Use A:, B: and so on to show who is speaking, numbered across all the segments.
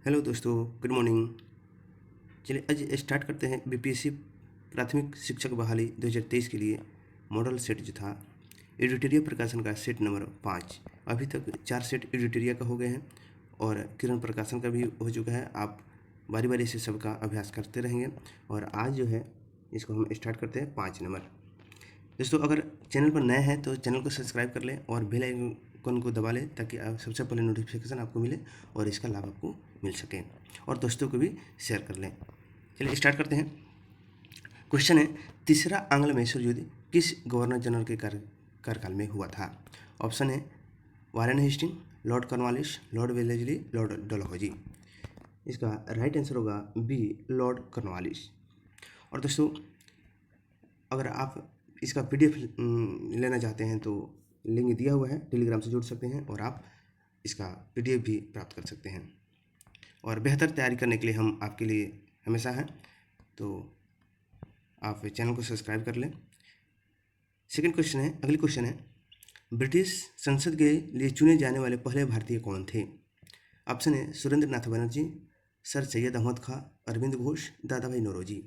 A: Hello दोस्तों, good morning. चलिए आज स्टार्ट करते हैं बीपीएससी प्राथमिक शिक्षक बहाली 2023 के लिए मॉडल सेट जो था एडिटोरिया प्रकाशन का सेट नंबर 5। अभी तक 4 सेट एडिटोरिया का हो गए हैं और किरण प्रकाशन का भी हो चुका है। आप बारी बारी से सबका अभ्यास करते रहेंगे और आज जो है इसको हम स्टार्ट करते हैं 5 नंबर। दोस्तों, अगर चैनल पर नए हैं तो चैनल को सब्सक्राइब कर लें और बेल आइकन को दबा लें ताकि आप सबसे पहले नोटिफिकेशन आपको मिले और इसका लाभ आपको मिल सके और दोस्तों को भी शेयर कर लें। चलिए स्टार्ट करते हैं। क्वेश्चन है, तीसरा आंग्ल मैसूर युद्ध किस गवर्नर जनरल के कार्यकाल में हुआ था? ऑप्शन है Warren Hastings, Lord Cornwallis, Lord Wellesley, Lord Dalhousie. इसका राइट आंसर होगा बी, लॉर्ड कॉर्नवालिस। और दोस्तों, अगर आप इसका पीडीएफ लेना चाहते हैं तो लिंक दिया हुआ है, टेलीग्राम से जुड़ सकते हैं और आप इसका पीडीएफ भी प्राप्त कर सकते हैं। और बेहतर तैयारी करने के लिए हम आपके लिए हमेशा हैं, तो आप चैनल को सब्सक्राइब कर लें। सेकंड क्वेश्चन है, अगली क्वेश्चन है, ब्रिटिश संसद के लिए चुने जाने वाले पहले भारतीय कौन थे? ऑप्शन है सुरेंद्र नाथ बनर्जी, सर सैयद अहमद खां, अरविंद घोष, दादा भाई नौरोजी।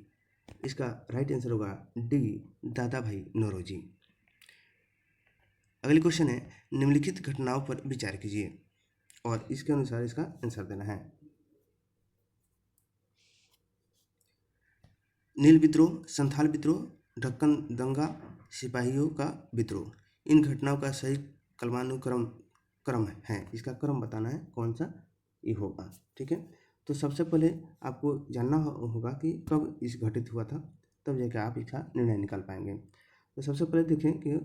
A: इसका राइट आंसर होगा डी, दादा भाई नौरोजी। अगली क्वेश्चन है, निम्नलिखित घटनाओं पर विचार कीजिए और इसके अनुसार इसका आंसर देना है। नील विद्रोह, संथाल विद्रोह, ढक्कन दंगा, सिपाहियों का विद्रोह। इन घटनाओं का सही क्रम है, इसका क्रम बताना है कौन सा ये होगा। ठीक है, तो सबसे पहले आपको जानना होगा कि कब इस घटित हुआ था, तब जाकर आप इसका निर्णय निकाल पाएंगे। तो सबसे पहले देखें कि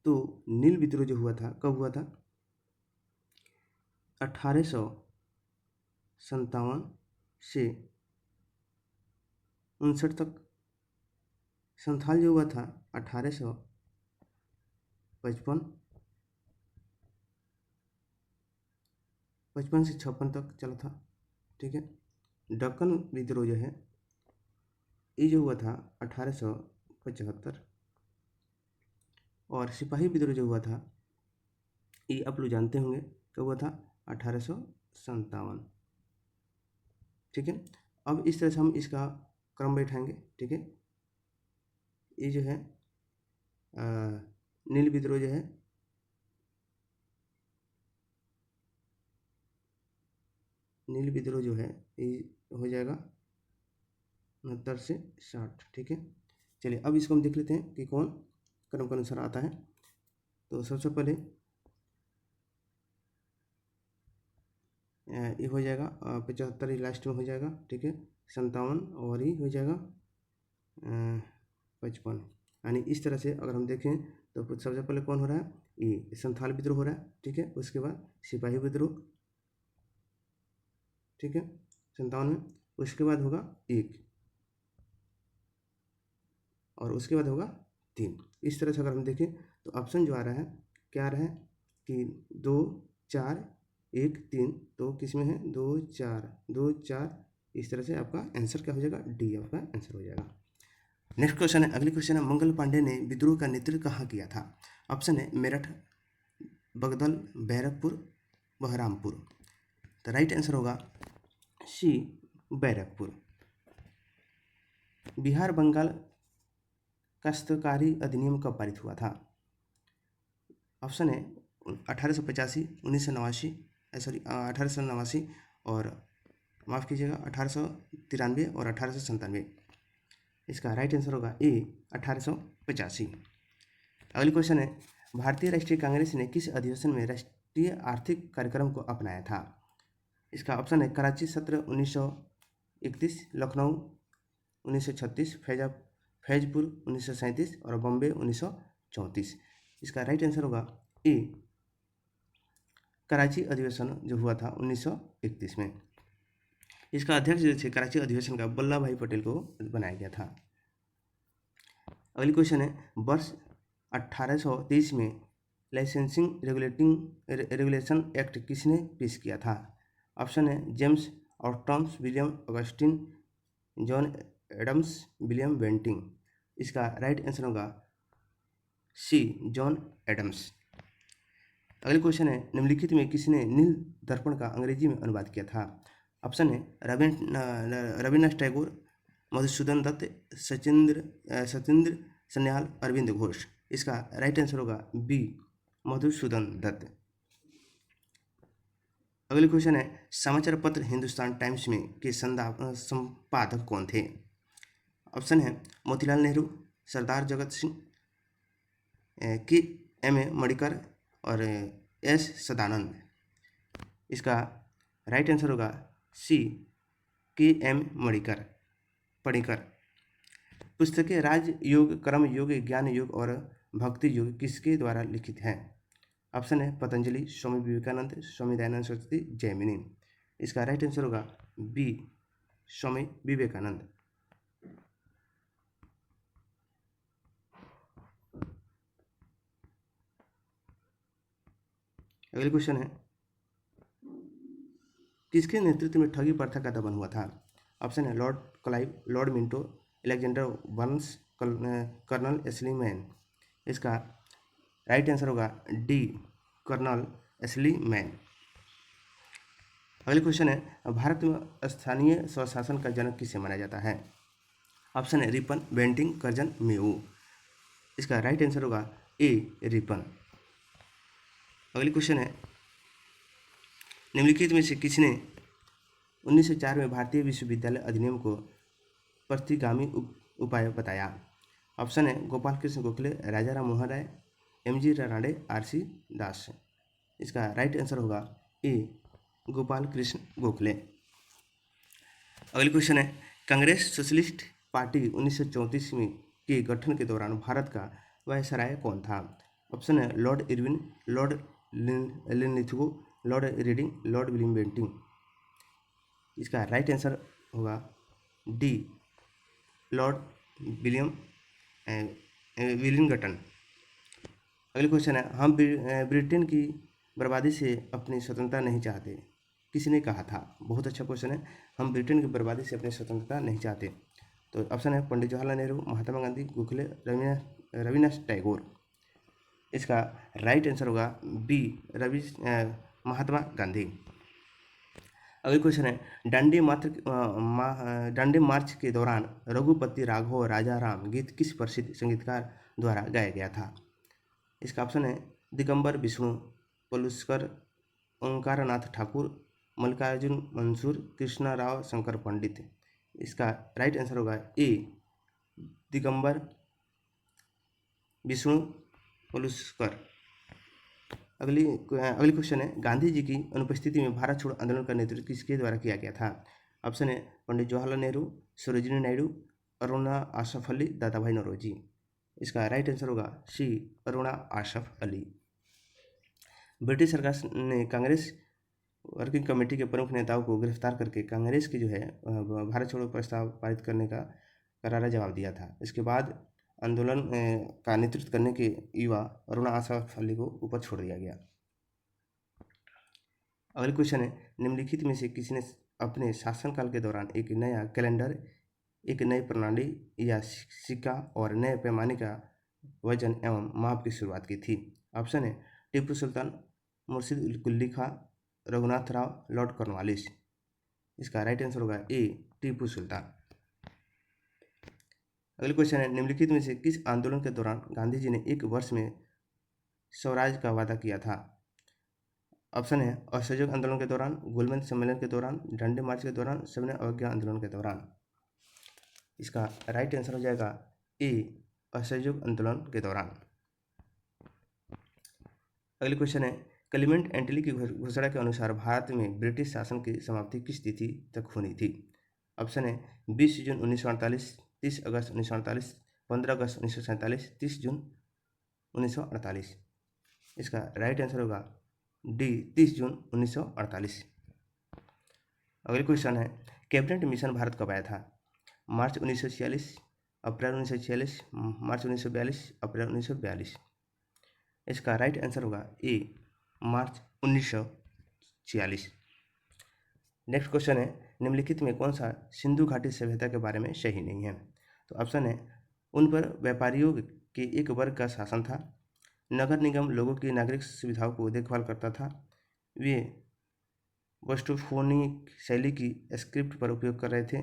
A: तो नील विद्रोह जो हुआ था कब हुआ था? 1857 से 59 तक। संथाल जो हुआ था 1855 से 56 तक चला था। ठीक है, दक्कन विद्रोह जो है ये जो हुआ था 1875 और सिपाही विद्रोह जो हुआ था ये आप लोग जानते होंगे कब हुआ था? 1857। ठीक है, अब इस तरह से हम इसका क्रम बैठाएंगे। ठीक है, ये जो है नील विद्रोह जो है ये हो जाएगा 69 से 60। ठीक है, चलिए अब इसको हम देख लेते हैं कि कौन क्रम के अनुसार आता है। तो सबसे पहले ये हो जाएगा 75 ही लास्ट में हो जाएगा। ठीक है, 57 और ही हो जाएगा 55। यानी इस तरह से अगर हम देखें तो सबसे पहले कौन हो रहा है? ये संथाल विद्रोह हो रहा है। ठीक है, उसके बाद सिपाही विद्रोह। ठीक है, 57 में। उसके बाद होगा 1 और उसके बाद होगा 3। इस तरह से अगर हम देखें तो ऑप्शन जो आ रहा है क्या आ रहा है कि 2 4 1 3। तो किस में है? 2 4 2 4। इस तरह से आपका आंसर क्या हो जाएगा? डी आपका आंसर हो जाएगा। नेक्स्ट क्वेश्चन है, अगली क्वेश्चन है, मंगल पांडे ने विद्रोह का नेतृत्व कहाँ किया था? ऑप्शन है मेरठ, बगदल, बैरकपुर, बहरामपुर। तो राइट आंसर होगा सी, बैरकपुर। बिहार बंगाल काश्तकारी अधिनियम कब पारित हुआ था? ऑप्शन है 1885, 1989, सॉरी 1889 और माफ़ कीजिएगा 1893 और 1897। इसका राइट आंसर होगा ए, 1885। अगली क्वेश्चन है, भारतीय राष्ट्रीय कांग्रेस ने किस अधिवेशन में राष्ट्रीय आर्थिक कार्यक्रम को अपनाया था? इसका ऑप्शन है कराची सत्र 1931, लखनऊ 1936, फैजपुर 1937 और बॉम्बे 1934। इसका राइट आंसर होगा ए, कराची अधिवेशन जो हुआ था 1931 में। इसका अध्यक्ष जो थे कराची अधिवेशन का वल्लभ भाई पटेल को बनाया गया था। अगली क्वेश्चन है, वर्ष 1823 में लाइसेंसिंग रेगुलेशन एक्ट किसने पेश किया था? ऑप्शन है जेम्स और Toms, William Augustine, John Adams, William Bentinck. इसका राइट आंसर होगा सी, जॉन एडम्स। अगली क्वेश्चन है, निम्नलिखित में किसने नील दर्पण का अंग्रेजी में अनुवाद किया था? ऑप्शन है रविन्द्रनाथ टैगोर, मधुसूदन दत्त, सत्येंद्र सन्याल, अरविंद घोष। इसका राइट आंसर होगा बी, मधुसूदन दत्त। अगले क्वेश्चन है, समाचार पत्र हिंदुस्तान टाइम्स में के संपादक कौन थे? ऑप्शन है मोतीलाल नेहरू, सरदार जगत सिंह, के एम ए मणिकर और एस सदानंद। इसका राइट आंसर होगा सी, के एम पणिकर। पुस्तकें राजयोग, कर्म योग, ज्ञान योग और भक्ति योग किसके द्वारा लिखित हैं? ऑप्शन है पतंजलि, स्वामी विवेकानंद, स्वामी दयानंद सरस्वती, जैमिनी। इसका राइट आंसर होगा बी, स्वामी विवेकानंद। अगले क्वेश्चन है, किसके नेतृत्व में ठगी प्रथा का दमन हुआ था? ऑप्शन है Lord Clive, Lord Minto, Alexander Vance, Colonel Sleeman. इसका राइट आंसर होगा डी, कर्नल एस्ली मैन। अगले क्वेश्चन है, भारत में स्थानीय स्वशासन का जनक किसे माना जाता है? ऑप्शन है रिपन, बेंटिंग, कर्जन, मेऊ। इसका राइट आंसर होगा ए, रिपन। अगली क्वेश्चन है, निम्नलिखित में से किसने 1904 में भारतीय विश्वविद्यालय अधिनियम को प्रतिगामी उपाय बताया? ऑप्शन है गोपाल कृष्ण गोखले, राजा राम मोहन राय, एम.जी. रानडे, आर.सी. दास। इसका राइट आंसर होगा ए, गोपाल कृष्ण गोखले। अगली क्वेश्चन है, कांग्रेस सोशलिस्ट पार्टी 1934 में के गठन के दौरान भारत का वायसराय कौन था? ऑप्शन है Lord Irwin, Lord Linlithgow, Lord Reading, Lord William Bentinck. इसका राइट आंसर होगा डी, लॉर्ड विलिंगटन। अगले क्वेश्चन है, हम ब्रिटेन की बर्बादी से अपनी स्वतंत्रता नहीं चाहते, किसने कहा था? बहुत अच्छा क्वेश्चन है, हम ब्रिटेन की बर्बादी से अपनी स्वतंत्रता नहीं चाहते। तो ऑप्शन है पंडित जवाहरलाल नेहरू, महात्मा गांधी, गोखले, रविन्द्रनाथ टैगोर। इसका राइट आंसर होगा बी, महात्मा गांधी। अगले क्वेश्चन है, डांडी मार्च के दौरान रघुपति राघव राजा राम गीत किस प्रसिद्ध संगीतकार द्वारा गाया गया था? इसका ऑप्शन है दिगंबर विष्णु, पलुस्कर, ओंकारनाथ ठाकुर, मल्लिकार्जुन मंसूर, कृष्णा राव शंकर पंडित। इसका राइट आंसर होगा ए, दिगंबर विष्णु पलुस्कर। अगली क्वेश्चन है, गांधी जी की अनुपस्थिति में भारत छोड़ो आंदोलन का नेतृत्व किसके द्वारा किया गया था? ऑप्शन है पंडित जवाहरलाल नेहरू, सरोजिनी नायडू, अरुणा आसफ अली, दादा भाई नौरोजी। इसका राइट आंसर होगा सी, अरुणा आसफ अली। ब्रिटिश सरकार ने कांग्रेस वर्किंग कमेटी के प्रमुख नेताओं को गिरफ्तार करके कांग्रेस की जो है भारत छोड़ो प्रस्ताव पारित करने का करारा जवाब दिया था। इसके बाद आंदोलन का नेतृत्व करने के युवा अरुणा आसफ अली को ऊपर छोड़ दिया गया। अगले क्वेश्चन है, निम्नलिखित में से किसने अपने शासनकाल के दौरान एक नया कैलेंडर, एक नई प्रणाली या सिक्का और नए पैमाने का वजन एवं माप की शुरुआत की थी? ऑप्शन है टीपू सुल्तान, मुर्शिद कुली खां, रघुनाथ राव, लॉर्ड कॉर्नवालिस। इसका राइट आंसर होगा ए, टीपू सुल्तान। अगले क्वेश्चन है, निम्नलिखित में से किस आंदोलन के दौरान गांधी जी ने एक वर्ष में स्वराज का वादा किया था? ऑप्शन है असहयोग आंदोलन के दौरान, गोलमेज सम्मेलन के दौरान, डांडी मार्च के दौरान, सविनय अवज्ञा आंदोलन के दौरान। इसका राइट आंसर हो जाएगा ए, असहयोग आंदोलन के दौरान। अगले क्वेश्चन है, क्लेमेंट एंटली की घोषणा के अनुसार भारत में ब्रिटिश शासन की समाप्ति किस तिथि तक होनी थी? ऑप्शन है 20 जून 1948, 30 अगस्त 1948, 15 अगस्त 1947, 30 जून 1948। इसका राइट आंसर होगा डी, 30 जून 1948। अगले क्वेश्चन है, कैबिनेट मिशन भारत कब आया था? मार्च 1946, अप्रैल 1946, मार्च 1942, अप्रैल 1942। इसका राइट आंसर होगा ए, मार्च 1946। नेक्स्ट क्वेश्चन है, निम्नलिखित में कौन सा सिंधु घाटी सभ्यता के बारे में सही नहीं है? तो ऑप्शन है उन पर व्यापारियों के एक वर्ग का शासन था, नगर निगम लोगों की नागरिक सुविधाओं को देखभाल करता था, वे बोस्टोफोनिक शैली की स्क्रिप्ट पर उपयोग कर रहे थे?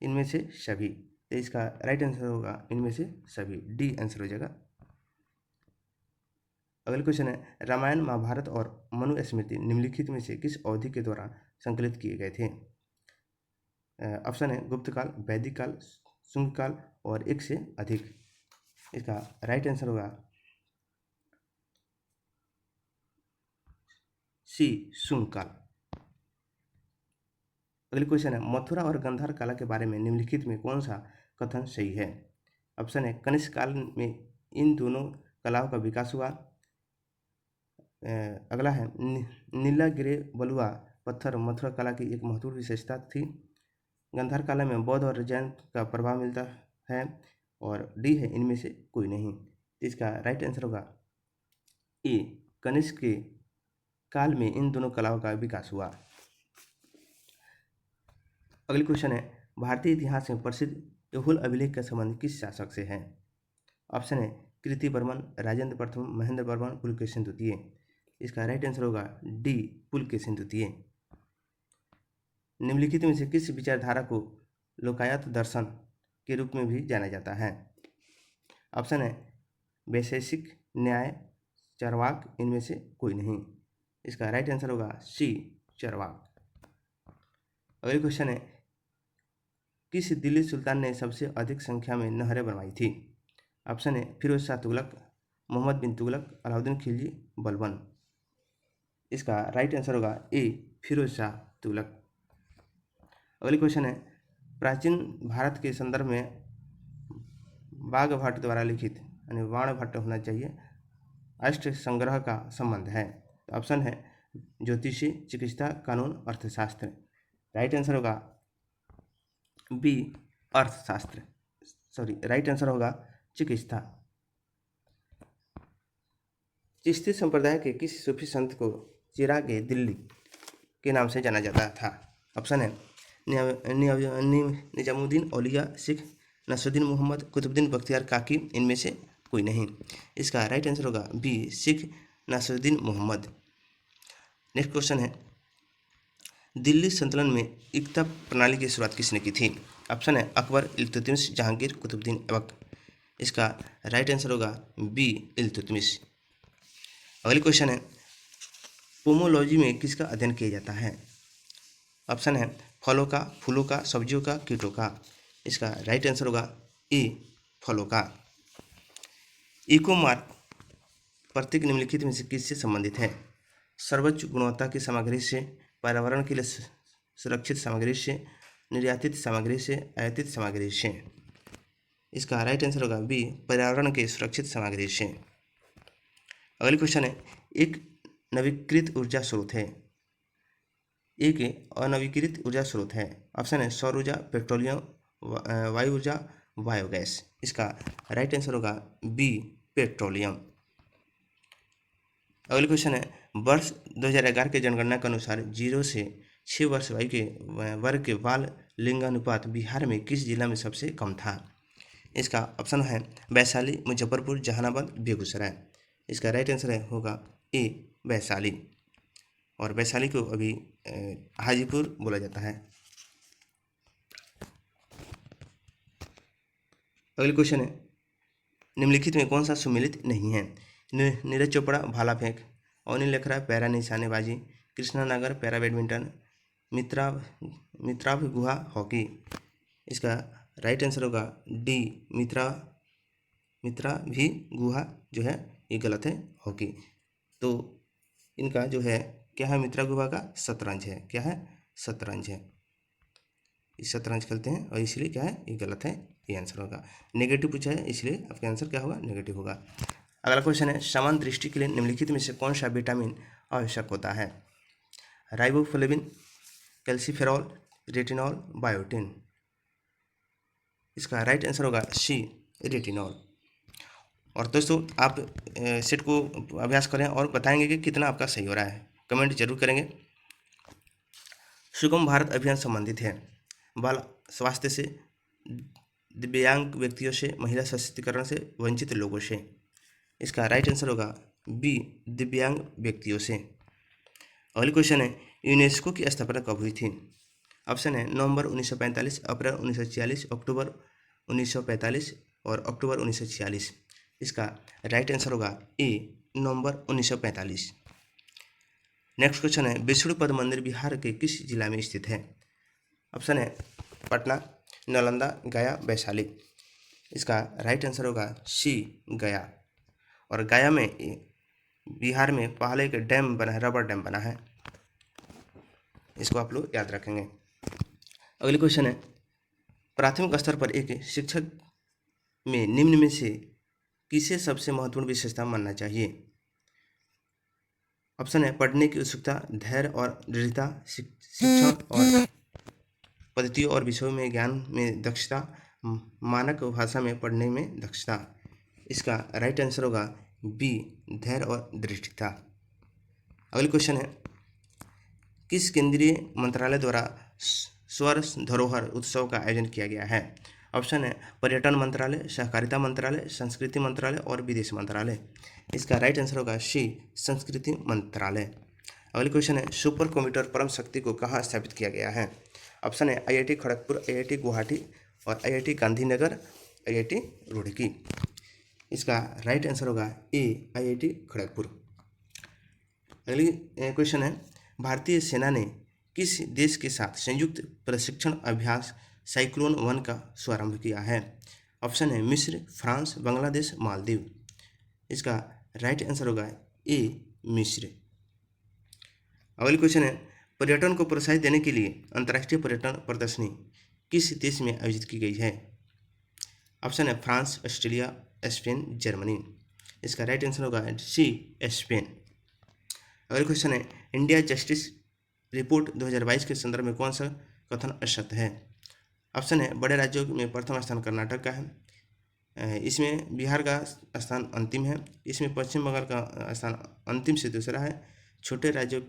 A: इनमें से सभी। तो इसका राइट आंसर होगा इनमें से सभी, डी आंसर हो जाएगा। अगला क्वेश्चन है, रामायण, महाभारत और मनुस्मृति निम्नलिखित में से किस अवधि के दौरान संकलित किए गए थे? ऑप्शन है गुप्त काल, वैदिक काल, शुंग काल और एक से अधिक। इसका राइट आंसर होगा सी, शुंग काल। अगली क्वेश्चन है, मथुरा और गांधार कला के बारे में निम्नलिखित में कौन सा कथन सही है? ऑप्शन है कनिष्क काल में इन दोनों कलाओं का विकास हुआ। अगला है नीलागिरी बलुआ पत्थर मथुरा कला की एक महत्वपूर्ण विशेषता थी। गांधार कला में बौद्ध और जैन का प्रभाव मिलता है। और डी है इनमें से कोई नहीं। इसका राइट आंसर होगा ए, कनिष्क के काल में इन दोनों कलाओं का विकास हुआ। अगली क्वेश्चन है, भारतीय इतिहास में प्रसिद्ध ऐहोल अभिलेख का संबंध किस शासक से है? ऑप्शन है कीर्ति वर्मन, राजेंद्र प्रथम, महेंद्र वर्मन, पुलकेशिन द्वितीय। इसका राइट आंसर होगा डी, पुलकेशिन द्वितीय। निम्नलिखित में से किस विचारधारा को लोकायत दर्शन के रूप में भी जाना जाता है? ऑप्शन है वैशेषिक न्याय, चार्वाक, इनमें से कोई नहीं। इसका राइट आंसर होगा सी, चार्वाक। अगली क्वेश्चन है, किस दिल्ली सुल्तान ने सबसे अधिक संख्या में नहरें बनवाई थी? ऑप्शन है फिरोज शाह तुगलक, मोहम्मद बिन तुगलक, अलाउद्दीन खिलजी, बलबन। इसका राइट आंसर होगा ए, फिरोज शाह तुगलक। अगली क्वेश्चन है, प्राचीन भारत के संदर्भ में वाघभट्ट द्वारा लिखित, यानी वाणभट्ट होना चाहिए, अष्ट संग्रह का संबंध है। तो ऑप्शन है ज्योतिषी, चिकित्सा, कानून, अर्थशास्त्र। राइट आंसर होगा बी, अर्थशास्त्र। सॉरी, राइट आंसर होगा चिकित्सा। चिश्ती संप्रदाय के किस सूफी संत को चिरागे दिल्ली के नाम से जाना जाता था? ऑप्शन है निजामुद्दीन औलिया, सिख, नसरुद्दीन मोहम्मद, कुतुबुद्दीन बख्तियार काकी, इनमें से कोई नहीं। इसका राइट आंसर होगा बी, सिख नसरुद्दीन मोहम्मद। नेक्स्ट क्वेश्चन है, दिल्ली सल्तनत में एकता प्रणाली की शुरुआत किसने की थी? ऑप्शन है अकबर, इल्तुतमिश, जहांगीर, कुतुबुद्दीन ऐबक। इसका राइट आंसर होगा बी, इल्तुतमिश। अगली क्वेश्चन है, पोमोलॉजी में किसका अध्ययन किया जाता है? ऑप्शन है फलों का, फूलों का, सब्जियों का, कीटों का। इसका राइट आंसर होगा ए, फलों का। इको मार्क प्रतीक निम्नलिखित में से किससे संबंधित है? सर्वोच्च गुणवत्ता की सामग्री से, पर्यावरण के लिए सुरक्षित सामग्री से, निर्यातित सामग्री से, आयातित सामग्री से। इसका राइट आंसर होगा बी, पर्यावरण के सुरक्षित सामग्री से। अगली क्वेश्चन है, एक नवीकृत ऊर्जा स्रोत है, एक अनवीकृत ऊर्जा स्रोत है। ऑप्शन है सौर ऊर्जा, पेट्रोलियम, वायु ऊर्जा, बायोगैस। इसका राइट आंसर होगा बी, पेट्रोलियम। अगली क्वेश्चन है, वर्ष 2011 के जनगणना के अनुसार 0 से 6 वर्ष आयु के वर्ग के बाल लिंगानुपात बिहार में किस जिला में सबसे कम था? इसका ऑप्शन है वैशाली, मुजफ्फरपुर, जहानाबाद, बेगूसराय। इसका राइट आंसर होगा ए, वैशाली। और वैशाली को अभी हाजीपुर बोला जाता है। अगली क्वेश्चन है, निम्नलिखित में कौन सा सुमेलित नहीं है? नीरज चोपड़ा भाला फेंक, अनिल लेखरा पैरा निशानेबाजी, कृष्णा नागर पैरा बैडमिंटन, मित्राभ गुहा हॉकी। इसका राइट आंसर होगा डी, मित्रा भी गुहा जो है ये गलत है, हॉकी। तो इनका जो है क्या है, मित्रा गुहा का शतरंज है। क्या है? शतरंज है। इस शतरंज खेलते हैं और इसलिए क्या है, ये गलत है, ये आंसर होगा। नेगेटिव पूछा है इसलिए आपका आंसर क्या होगा, नेगेटिव होगा। अगला क्वेश्चन है, समान दृष्टि के लिए निम्नलिखित में से कौन सा विटामिन आवश्यक होता है? Riboflavin, calciferol, retinol, biotin. इसका राइट आंसर होगा सी, रेटिनॉल। और दोस्तों आप सेट को अभ्यास करें और बताएंगे कि कितना आपका सही हो रहा है, कमेंट जरूर करेंगे। सुगम भारत अभियान संबंधित है बाल स्वास्थ्य से, दिव्यांग व्यक्तियों से, महिला सशक्तिकरण से, वंचित लोगों से। इसका राइट आंसर होगा बी, दिव्यांग व्यक्तियों से। अगली क्वेश्चन है, यूनेस्को की स्थापना कब हुई थी? ऑप्शन है नवंबर 1945, अप्रैल 1946, अक्टूबर 1945 और अक्टूबर 1946। इसका राइट आंसर होगा ए, नवंबर 1945। नेक्स्ट क्वेश्चन है विष्णुपद मंदिर बिहार के किस जिला में स्थित है? ऑप्शन है पटना, नालंदा, गया, वैशाली। इसका राइट आंसर होगा सी, गया। और गया में बिहार में पहले एक डैम बना है, रबर डैम बना है, इसको आप लोग याद रखेंगे। अगली क्वेश्चन है प्राथमिक स्तर पर एक शिक्षक में निम्न में से किसे सबसे महत्वपूर्ण विशेषता मानना चाहिए? ऑप्शन है पढ़ने की उत्सुकता, धैर्य और दृढ़ता, शिक्षण और पद्धतियों और विषयों में ज्ञान में दक्षता, मानक भाषा में पढ़ने में दक्षता। इसका राइट आंसर होगा बी, धैर्य और दृढ़ता। अगली क्वेश्चन है किस केंद्रीय मंत्रालय द्वारा स्वर धरोहर उत्सव का आयोजन किया गया है? ऑप्शन है पर्यटन मंत्रालय, सहकारिता मंत्रालय, संस्कृति मंत्रालय और विदेश मंत्रालय। इसका राइट आंसर होगा सी, संस्कृति मंत्रालय। अगली क्वेश्चन है सुपर कंप्यूटर परम शक्ति को कहाँ स्थापित किया गया है? ऑप्शन है IIT खड़गपुर, IIT गुवाहाटी और IIT गांधीनगर, IIT रुड़की। इसका राइट आंसर होगा ए, IIT खड़गपुर। अगली क्वेश्चन है भारतीय सेना ने किस देश के साथ संयुक्त प्रशिक्षण अभ्यास साइक्लोन 1 का शुभारंभ किया है? ऑप्शन है मिस्र, फ्रांस, बांग्लादेश, मालदीव। इसका राइट आंसर होगा ए, मिस्र। अगली क्वेश्चन है पर्यटन को प्रोत्साहित देने के लिए अंतर्राष्ट्रीय पर्यटन प्रदर्शनी किस देश में आयोजित की गई है? ऑप्शन है फ्रांस, ऑस्ट्रेलिया, स्पेन, जर्मनी। इसका राइट आंसर होगा सी, स्पेन। अगला क्वेश्चन है इंडिया जस्टिस रिपोर्ट 2022 के संदर्भ में कौन सा कथन असत्य है? ऑप्शन है बड़े राज्यों में प्रथम स्थान कर्नाटक का है, इसमें बिहार का स्थान अंतिम है, इसमें पश्चिम बंगाल का स्थान अंतिम से दूसरा है, छोटे राज्यों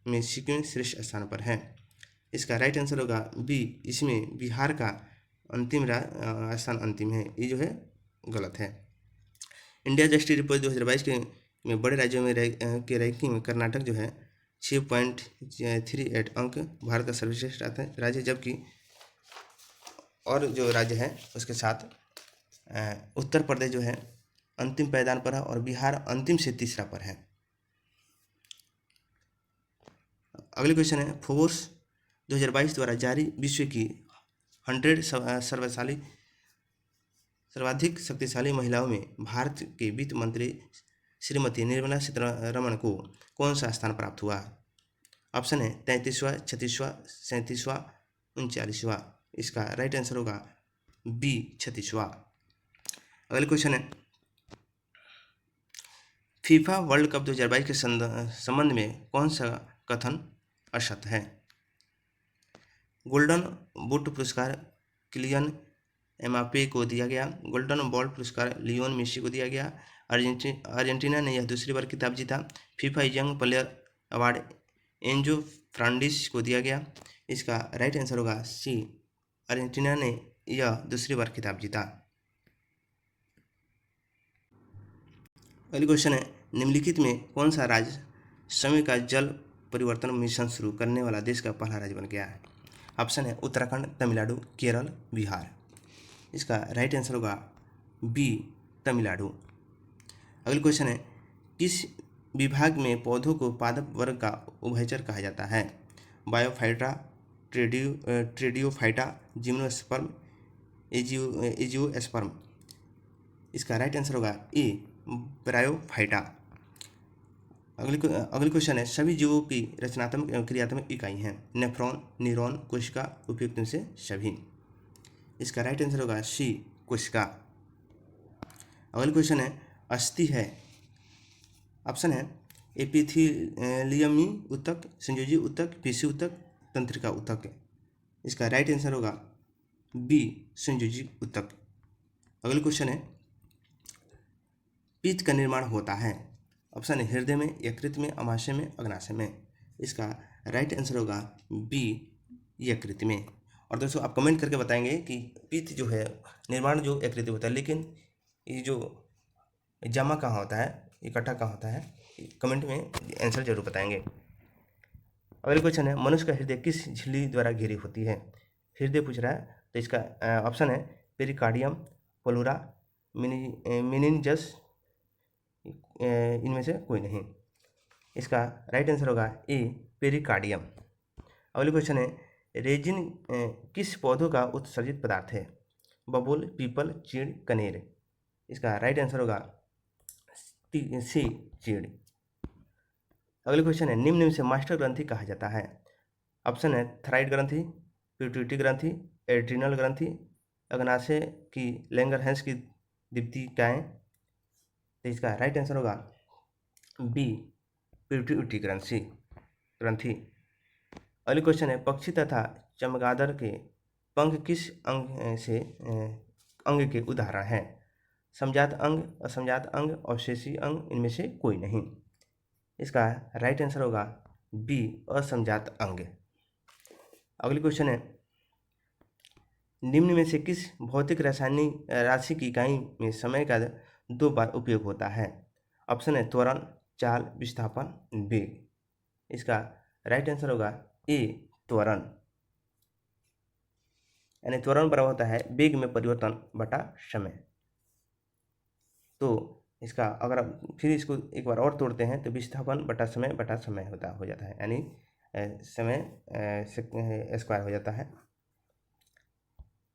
A: में सिक्किम श्रेष्ठ स्थान पर है। इसका राइट आंसर होगा बी, इसमें बिहार का अंतिम स्थान अंतिम है, ये जो है गलत है। इंडिया जस्टिस रिपोर्ट 2022 के में बड़े राज्यों में के रैंकिंग में कर्नाटक जो है 6.38 अंक भारत का सर्वश्रेष्ठ राज्य, जबकि और जो राज्य है उसके साथ उत्तर प्रदेश जो है अंतिम पायदान पर है और बिहार अंतिम से तीसरा पर है। अगले क्वेश्चन है फोर्ब्स 2022 द्वारा जारी विश्व की 100 सर्वाधिक शक्तिशाली महिलाओं में भारत के वित्त मंत्री श्रीमती निर्मला सीतारमण को कौन सा स्थान प्राप्त हुआ? ऑप्शन है 33वां, 36वां, 37वां, 39वां। इसका राइट आंसर होगा बी, 36वां। अगले क्वेश्चन है फीफा वर्ल्ड कप 2022 के संबंध में कौन सा कथन असत्य है? गोल्डन बूट पुरस्कार किलियन एम्बापे को दिया गया, गोल्डन बॉल पुरस्कार लियोन मेसी को दिया गया, अर्जेंटीना ने यह दूसरी बार खिताब जीता, FIFA young player award Enzo Fernandez को दिया गया। इसका राइट आंसर होगा सी, अर्जेंटीना ने यह दूसरी बार खिताब जीता। अगली क्वेश्चन है निम्नलिखित में कौन सा राज्य समय का जल परिवर्तन मिशन शुरू करने वाला देश का पहला राज्य बन गया है? ऑप्शन है उत्तराखंड, तमिलनाडु, केरल, बिहार। इसका राइट आंसर होगा बी, तमिलनाडु। अगली क्वेश्चन है किस विभाग में पौधों को पादप वर्ग का उभयचर कहा जाता है? Bryophyta, pteridophyta, gymnosperm, angiosperm. इसका राइट आंसर होगा ए, ब्रायोफाइटा। अगली क्वेश्चन है सभी जीवों की रचनात्मक एवं क्रियात्मक इकाई हैं नेफ्रॉन, न्यूरॉन, कोशिका, उपयुक्त में से सभी। इसका राइट आंसर होगा सी, कोशिका। अगली क्वेश्चन है अस्थि है, ऑप्शन है एपिथेलियमी ऊतक, संयोजी ऊतक, पेशी ऊतक, तंत्रिका ऊतक। इसका राइट आंसर होगा बी, संयोजी ऊतक। अगली क्वेश्चन है पित्त का निर्माण होता है, ऑप्शन है हृदय में, यकृत में, अमाशय में, अग्नाशय में। इसका राइट आंसर होगा बी, यकृत में। और दोस्तों आप कमेंट करके बताएंगे कि पित्त जो है निर्माण जो यकृत होता है, लेकिन ये जो जमा कहाँ होता है, इकट्ठा कहाँ होता है, कमेंट में आंसर जरूर बताएंगे। अगला क्वेश्चन है, मनुष्य का हृदय किस झिल्ली द्वारा घिरी होती है? हृदय पूछ रहा है, तो इसका ऑप्शन है पेरिकार्डियम, प्लूरा, मेनिंजस, इनमें से कोई नहीं। इसका राइट आंसर होगा ए, पेरिकार्डियम। अगला क्वेश्चन है, रेजिन किस पौधों का उत्सर्जित पदार्थ है? बबूल, पीपल, चीड़, कनेर। इसका राइट आंसर होगा सी, चीड़। अगला क्वेश्चन है, निम्न में से मास्टर ग्रंथि कहा जाता है? ऑप्शन है थायराइड ग्रंथि, पिट्यूटरी ग्रंथि, एड्रिनल ग्रंथि, अग्नाशय की लैंगरहैंस की दीप्तिकाएं। तो इसका राइट आंसर होगा बी, पिट्यूटरी ग्रंथि। अगला क्वेश्चन है, पक्षी तथा चमगादड़ के पंख किस अंग के उदाहरण हैं? समजात अंग, असमजात अंग, अवशेषी अंग, इनमें से कोई नहीं। इसका राइट आंसर होगा बी, असमजात अंग। अगली क्वेश्चन है, निम्न में से किस भौतिक रासायनिक राशि की इकाई में समय का 2 बार उपयोग होता है? ऑप्शन है त्वरण, चाल, विस्थापन, वेग। इसका राइट आंसर होगा ए, त्वरण। यानी त्वरण बराबर होता है वेग में परिवर्तन बटा समय। तो इसका अगर आप फिर इसको एक बार और तोड़ते हैं तो विस्थापन बटा समय हो जाता है, यानी समय स्क्वायर हो जाता है।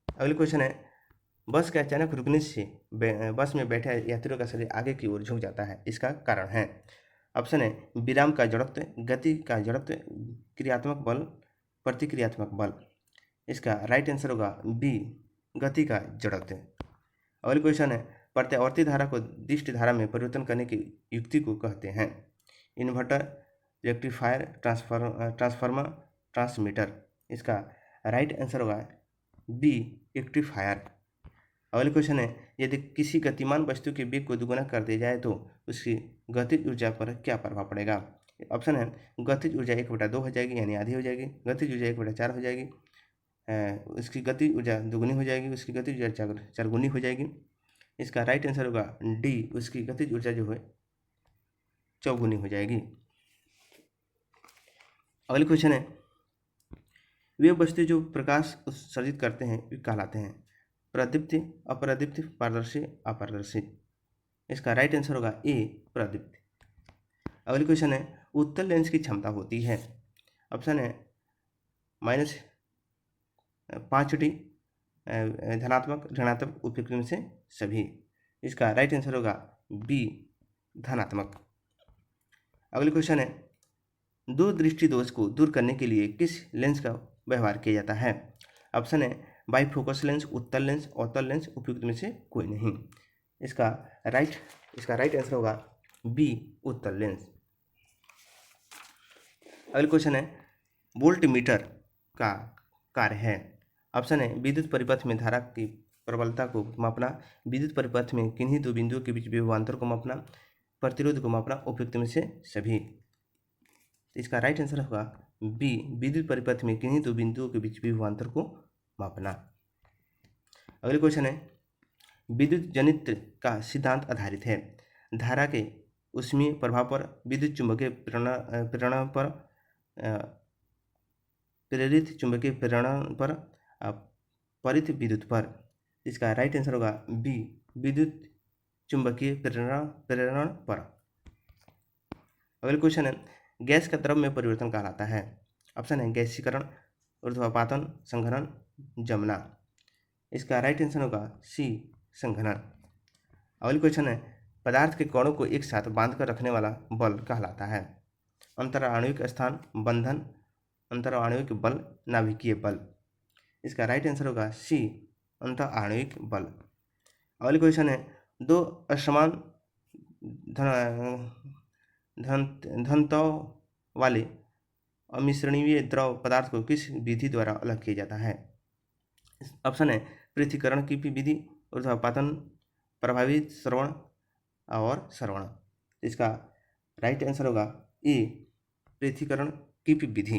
A: अगली क्वेश्चन है, बस के अचानक रुकने से बस में बैठे यात्रियों का शरीर आगे की ओर झुक जाता है, इसका कारण है? ऑप्शन है विराम का जड़त्व, गति का जड़त्व, क्रियात्मक बल, प्रतिक्रियात्मक बल। इसका राइट आंसर होगा बी, गति का जड़त्व। अगली क्वेश्चन है, प्रत्यावर्ती धारा को दिष्ट धारा में परिवर्तन करने की युक्ति को कहते हैं? Inverter, rectifier, transformer, transmitter. इसका राइट आंसर होगा बी, रेक्टिफायर। अगले क्वेश्चन है, यदि किसी गतिमान वस्तु के वेग को दुगुना कर दिया जाए तो उसकी गतिज ऊर्जा पर क्या प्रभाव पड़ेगा? ऑप्शन है गतिज ऊर्जा 1/2 हो जाएगी, यानी आधी हो जाएगी। गतिज ऊर्जा 1/4 हो जाएगी। उसकी गतिज ऊर्जा दुगुनी हो जाएगी। उसकी गतिज ऊर्जा 4 गुनी हो जाएगी। इसका राइट आंसर होगा डी, उसकी गतिज ऊर्जा जो है 4 हो जाएगी। अगले क्वेश्चन है, वे वस्तु जो प्रकाश उत्सर्जित करते हैं वे कहलाते हैं? प्रदीप्ति, अप्रदीप्ति, पारदर्शी, अपारदर्शी। इसका राइट आंसर होगा ए, प्रदीप्ति। अगली क्वेश्चन है, उत्तल लेंस की क्षमता होती है? ऑप्शन है -5D, धनात्मक, ऋणात्मक, उपयुक्त में से सभी। इसका राइट आंसर होगा बी, धनात्मक। अगली क्वेश्चन है, 2 दृष्टि दोष को दूर करने के लिए किस लेंस का व्यवहार किया जाता है? ऑप्शन है बाईफोकस लेंस, उत्तल लेंस, अवतल लेंस, उपयुक्त में से कोई नहीं। इसका राइट आंसर होगा बी, उत्तल लेंस। अगला क्वेश्चन है, वोल्ट मीटर का कार्य है? ऑप्शन है विद्युत परिपथ में धारा की प्रबलता को मापना, विद्युत परिपथ में किन्हीं 2 बिंदुओं के बीच विभवांतर को मापना, प्रतिरोध को मापना, उपयुक्त में से सभी। इसका राइट आंसर होगा बी, विद्युत परिपथ में किन्हीं 2 बिंदुओं के बीच विभवांतर को मापना। अगले क्वेश्चन है, विद्युत जनित्र का सिद्धांत आधारित है? धारा के ऊष्मीय प्रभाव पर, विद्युत चुंबकीय प्रेरण पर, प्रेरित चुंबकीय प्रेरण पर, परित विद्युत पर। इसका राइट आंसर होगा बी, विद्युत चुंबकीय प्रेरण पर। अगले क्वेश्चन है, गैस का द्रव में परिवर्तन कहलाता है? ऑप्शन है गैसीकरण, ऊर्ध्वापातन, संघनन, जमना। इसका राइट आंसर होगा सी, संघनन। अगले क्वेश्चन है, पदार्थ के कणों को एक साथ बांधकर रखने वाला बल कहलाता है? अंतराणविक स्थान, बंधन, अंतराणविक बल, नाभिकीय बल। इसका राइट आंसर होगा सी, अंतराणविक बल। अगले क्वेश्चन है, 2 असमान घनत्व वाले अमिश्रणीय द्रव पदार्थ को किस विधि द्वारा अलग किया जाता है? ऑप्शन है पृथक्करण की विधि, ऊर्ध्वापातन, प्रभावित श्रवण और श्रवण। इसका राइट आंसर होगा ए, पृथक्करण की विधि।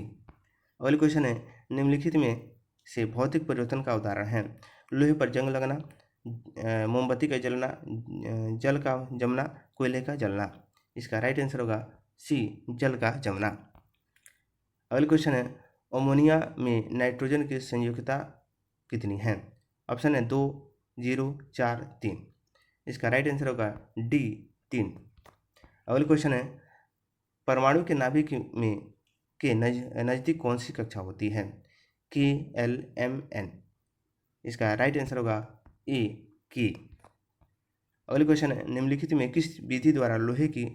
A: अगले क्वेश्चन है, निम्नलिखित में से भौतिक परिवर्तन का उदाहरण है? लोहे पर जंग लगना, मोमबत्ती का जलना, जल का जमना, कोयले का जलना। इसका राइट आंसर होगा सी, जल का जमना। अगला क्वेश्चन है, अमोनिया में नाइट्रोजन की संयुक्तता कितनी है? ऑप्शन है 2, 0, 4, 3। इसका राइट आंसर होगा डी 3। अगला क्वेश्चन है, परमाणु के नाभिक में के नज़दीक कौन सी कक्षा होती है? के, एल, एम, एन। इसका राइट आंसर होगा ए, के। अगला क्वेश्चन है, निम्नलिखित में किस विधि द्वारा लोहे की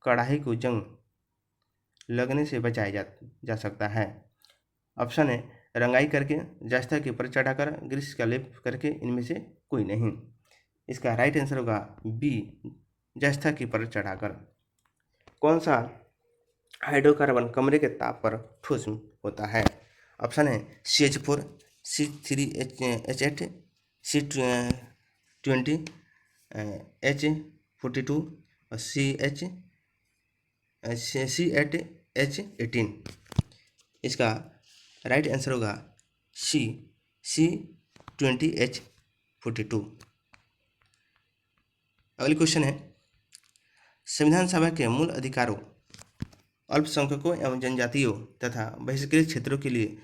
A: कढ़ाई को जंग लगने से बचाया जा सकता है? ऑप्शन है रंगाई करके, जस्ता के ऊपर चढ़ाकर, ग्रीस का लेप करके, इनमें से कोई नहीं। इसका राइट आंसर होगा बी, जस्ता के ऊपर चढ़ाकर। कौन सा हाइड्रोकार्बन कमरे के ताप पर ठोस होता है? ऑप्शन है CH4, C3H8, C20, H42 और C8H18। इसका राइट आंसर होगा C20H42। अगली क्वेश्चन है, संविधान सभा के मूल अधिकारों, अल्पसंख्यकों एवं जनजातियों तथा बहिष्कृत क्षेत्रों के लिए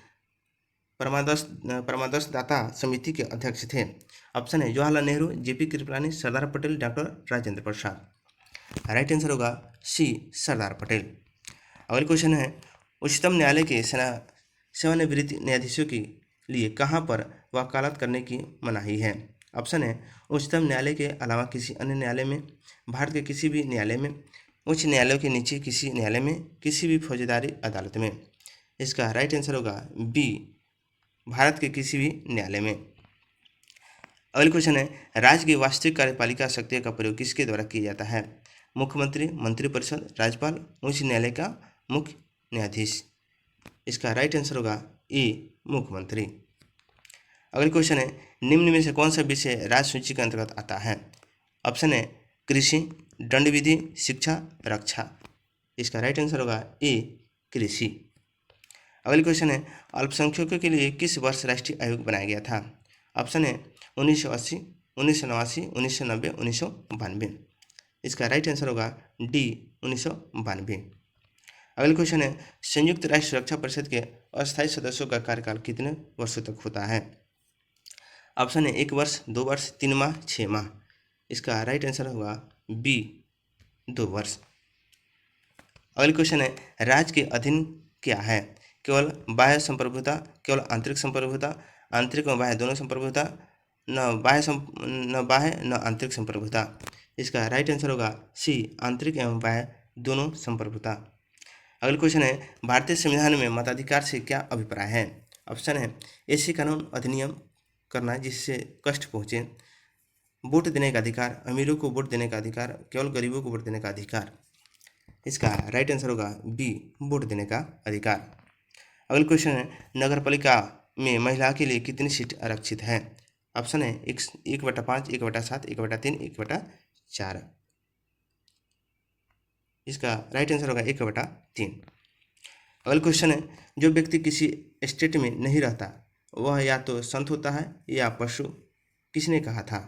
A: परामर्शदाता समिति के अध्यक्ष थे। ऑप्शन है Jawaharlal Nehru, JP Kripalani, Sardar Patel, doctor Rajendra Prasad. Right answer होगा सी, सरदार पटेल। अगला क्वेश्चन है, उच्चतम न्यायालय के सेवानिवृत्त न्यायाधीशों के लिए कहाँ पर वकालत करने की मनाही है? ऑप्शन है उच्चतम न्यायालय के अलावा किसी अन्य न्यायालय में, भारत के किसी भी न्यायालय में, उच्च न्यायालयों के नीचे किसी न्यायालय में, किसी भी फौजदारी अदालत में। इसका राइट आंसर होगा बी, भारत के किसी भी न्यायालय में। अगला क्वेश्चन है, राज्य की वास्तविक कार्यपालिका शक्तियों का प्रयोग किसके द्वारा किया जाता है? मुख्यमंत्री, मंत्रिपरिषद, राज्यपाल, उच्च न्यायालय का मुख्य न्यायाधीश। इसका राइट आंसर होगा ए, मुख्यमंत्री। अगला क्वेश्चन है, निम्न में से कौन सा विषय राज्य सूची के अंतर्गत आता है? ऑप्शन है कृषि, दंड विधि, शिक्षा, रक्षा। इसका राइट आंसर होगा ए, कृषि। अगला क्वेश्चन है, अल्पसंख्यकों के लिए किस वर्ष राष्ट्रीय आयोग बनाया गया था? ऑप्शन है 1980, 1989, 1990, 1992। इसका राइट आंसर होगा डी, 1992। अगला क्वेश्चन है, संयुक्त राष्ट्र सुरक्षा परिषद के अस्थायी सदस्यों का कार्यकाल कितने वर्षों तक होता है? ऑप्शन है 1 वर्ष, 2 वर्ष, 3 माह, 6 माह। इसका राइट आंसर होगा बी, 2 वर्ष। अगला क्वेश्चन है, राज्य के अधीन क्या है? केवल बाह्य संप्रभुता, केवल आंतरिक संप्रभुता, आंतरिक और बाह्य दोनों संप्रभुता, न बाह्य न आंतरिक संप्रभुता। इसका राइट आंसर होगा सी, आंतरिक एवं बाह्य दोनों संप्रभुता। अगला क्वेश्चन है, भारतीय संविधान में मताधिकार से क्या अभिप्राय है? ऑप्शन है ऐसे कानून अधिनियम करना जिससे कष्ट पहुँचे, वोट देने का अधिकार, अमीरों को वोट देने का अधिकार, केवल गरीबों को वोट देने का अधिकार। इसका राइट आंसर होगा बी, वोट देने का अधिकार। अगला क्वेश्चन है, नगरपालिका में महिला के लिए कितनी सीट आरक्षित है? ऑप्शन है 1/5, 1/7, 1/3, 1/4। इसका राइट आंसर होगा 1/3। अगला क्वेश्चन है, जो व्यक्ति किसी स्टेट में नहीं रहता वह या तो संत होता है या पशु, किसने कहा था?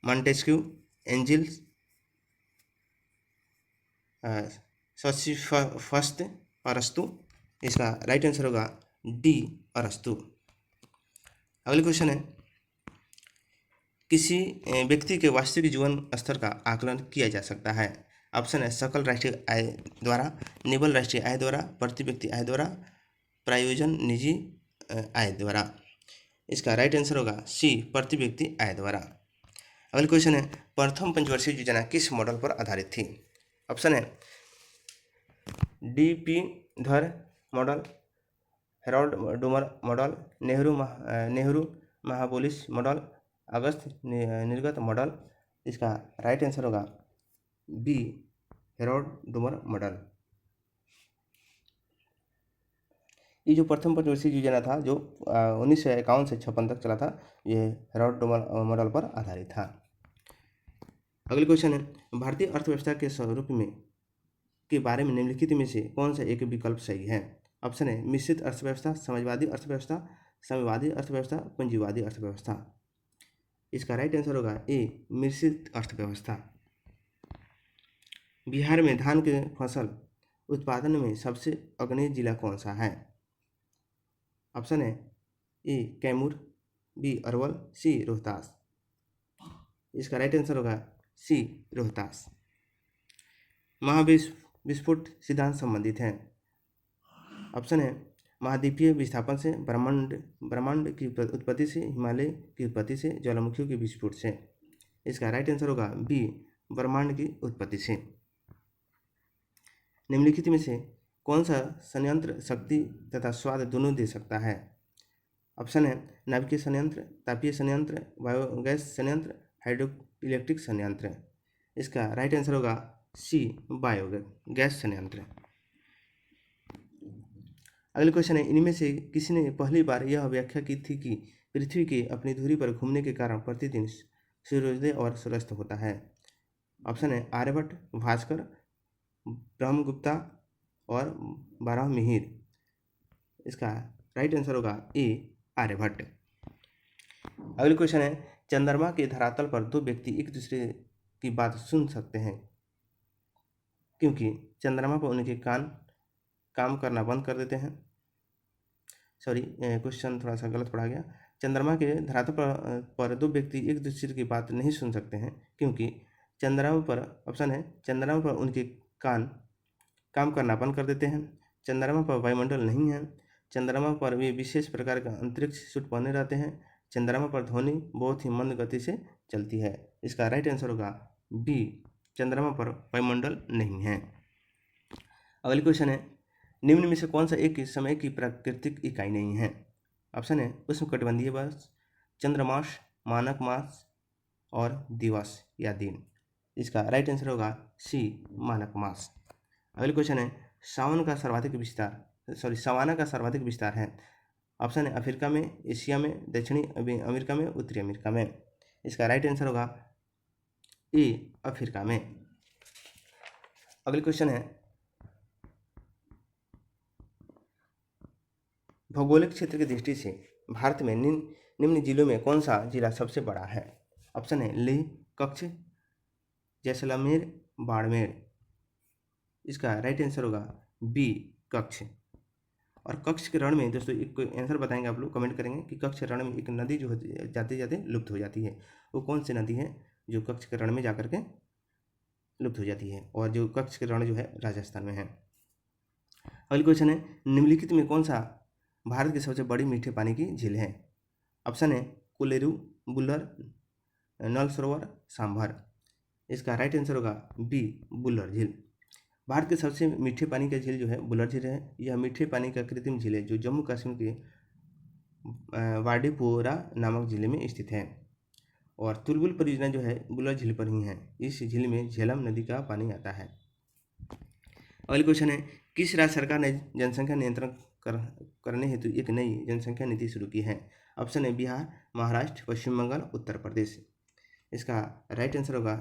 A: मॉन्टेस्क्यू, एंजिल्स, फर्स्ट, अरस्तु। इसका राइट आंसर होगा डी, अरस्तु। अगला क्वेश्चन है, किसी व्यक्ति के वास्तविक जीवन स्तर का आकलन किया जा सकता है? ऑप्शन है सकल राष्ट्रीय आय द्वारा, निवल राष्ट्रीय आय द्वारा, प्रति व्यक्ति आय द्वारा, प्रायोजन निजी आय द्वारा। इसका राइट आंसर होगा सी, प्रति व्यक्ति आय द्वारा। अगला क्वेश्चन है, प्रथम पंचवर्षीय योजना किस मॉडल पर आधारित थी? ऑप्शन है DP Dhar model, Harold Domar model, Nehru महापोलिस मॉडल, अगस्त निर्गत मॉडल। इसका राइट आंसर होगा बी, हेरोल्ड डूमर मॉडल। ये जो प्रथम पंचवर्षीय योजना था जो 1951 से 56 तक चला था, ये हेरोल्ड डूमर मॉडल पर आधारित था। अगला क्वेश्चन है, भारतीय अर्थव्यवस्था के स्वरूप में के बारे में निम्नलिखित में से कौन सा एक विकल्प सही है? ऑप्शन है मिश्रित अर्थव्यवस्था, समाजवादी अर्थव्यवस्था, साम्यवादी अर्थव्यवस्था, पूंजीवादी अर्थव्यवस्था। इसका राइट आंसर होगा ए, मिश्रित अर्थव्यवस्था। बिहार में धान की फसल उत्पादन में सबसे अग्रणी जिला कौन सा है? ऑप्शन है ए कैमूर, बी अरवल, सी रोहतास। इसका राइट आंसर होगा सी रोहतास। महाविस्फोट सिद्धांत संबंधित है। ऑप्शन है महाद्वीपीय विस्थापन से, ब्रह्मांड की उत्पत्ति से, हिमालय की उत्पत्ति से, ज्वालामुखियों के विस्फोट से। इसका राइट आंसर होगा बी ब्रह्मांड की उत्पत्ति से। निम्नलिखित में से कौन सा संयंत्र शक्ति तथा स्वाद दोनों दे सकता है? ऑप्शन है नाभिकीय संयंत्र, तापीय संयंत्र, बायोगैस संयंत्र, हाइड्रो इलेक्ट्रिक संयंत्र। इसका राइट आंसर होगा सी बायोगैस संयंत्र। अगला क्वेश्चन है इनमें से किसी ने पहली बार यह व्याख्या की थी कि पृथ्वी के अपनी धुरी पर घूमने के कारण प्रतिदिन सूर्योदय और सूर्यास्त होता है? ऑप्शन है आर्यभट्ट, भास्कर, ब्रह्मगुप्ता और बारहमिहिर। इसका राइट आंसर होगा ए आर्यभट्ट। अगला क्वेश्चन है चंद्रमा के धरातल पर दो व्यक्ति एक दूसरे की बात सुन सकते हैं क्योंकि चंद्रमा पर उनके कान काम करना बंद कर देते हैं। सॉरी, क्वेश्चन थोड़ा सा गलत पढ़ा गया। चंद्रमा के धरातल पर दो व्यक्ति एक दूसरे की बात नहीं सुन सकते हैं क्योंकि चंद्रमा पर, ऑप्शन है चंद्रमा पर उनके कान काम करना बंद कर देते हैं, चंद्रमा पर वायुमंडल नहीं है, चंद्रमा पर वे विशेष प्रकार का अंतरिक्ष सूट पहने रहते हैं, चंद्रमा पर ध्वनि बहुत ही मंद गति से चलती है। इसका राइट आंसर होगा बी चंद्रमा पर वायुमंडल नहीं है। अगली क्वेश्चन है निम्न में से कौन सा एक समय की प्राकृतिक इकाई नहीं है? ऑप्शन है उष्णकटिबंधीय वर्ष, चंद्रमास, मानक मास और दिवस या दिन। इसका राइट आंसर होगा सी मानक मास। अगला क्वेश्चन है सावन का सर्वाधिक विस्तार, सवाना का सर्वाधिक विस्तार है। ऑप्शन है अफ्रीका में, एशिया में, दक्षिणी अमेरिका में, उत्तरी अमेरिका में। इसका राइट आंसर होगा ए अफ्रीका में। अगला क्वेश्चन है भौगोलिक क्षेत्र की दृष्टि से भारत में निम्न जिलों में कौन सा जिला सबसे बड़ा है? ऑप्शन है लेह, कच्छ, जैसलमेर, बाड़मेर। इसका राइट आंसर होगा बी कच्छ। और कच्छ के रण में दोस्तों एक आंसर बताएंगे आप लोग, कमेंट करेंगे कि कच्छ रण में एक नदी जो जाते जाते लुप्त हो जाती है, वो कौन सी नदी है जो कच्छ के रण में जाकर के लुप्त हो जाती है, और जो कच्छ के रण जो है राजस्थान में है। अगला क्वेश्चन है निम्नलिखित में कौन सा भारत की सबसे बड़ी मीठे पानी की झील है? ऑप्शन है कोलेरू, बुल्लर, नल सरोवर, सांभर। इसका राइट आंसर होगा बी बुल्लर झील। भारत के सबसे मीठे पानी का झील जो है बुल्लर झील है। यह मीठे पानी का कृत्रिम झील है जो जम्मू कश्मीर के वाडीपोरा नामक जिले में स्थित है, और तुलबुल परियोजना जो है बुल्लर झील पर ही है। इस झील में झेलम नदी का पानी आता है। अगला क्वेश्चन है किस राज्य सरकार ने जनसंख्या नियंत्रण करने हेतु एक नई जनसंख्या नीति शुरू की है? ऑप्शन है बिहार, महाराष्ट्र, पश्चिम बंगाल, उत्तर प्रदेश। इसका राइट आंसर होगा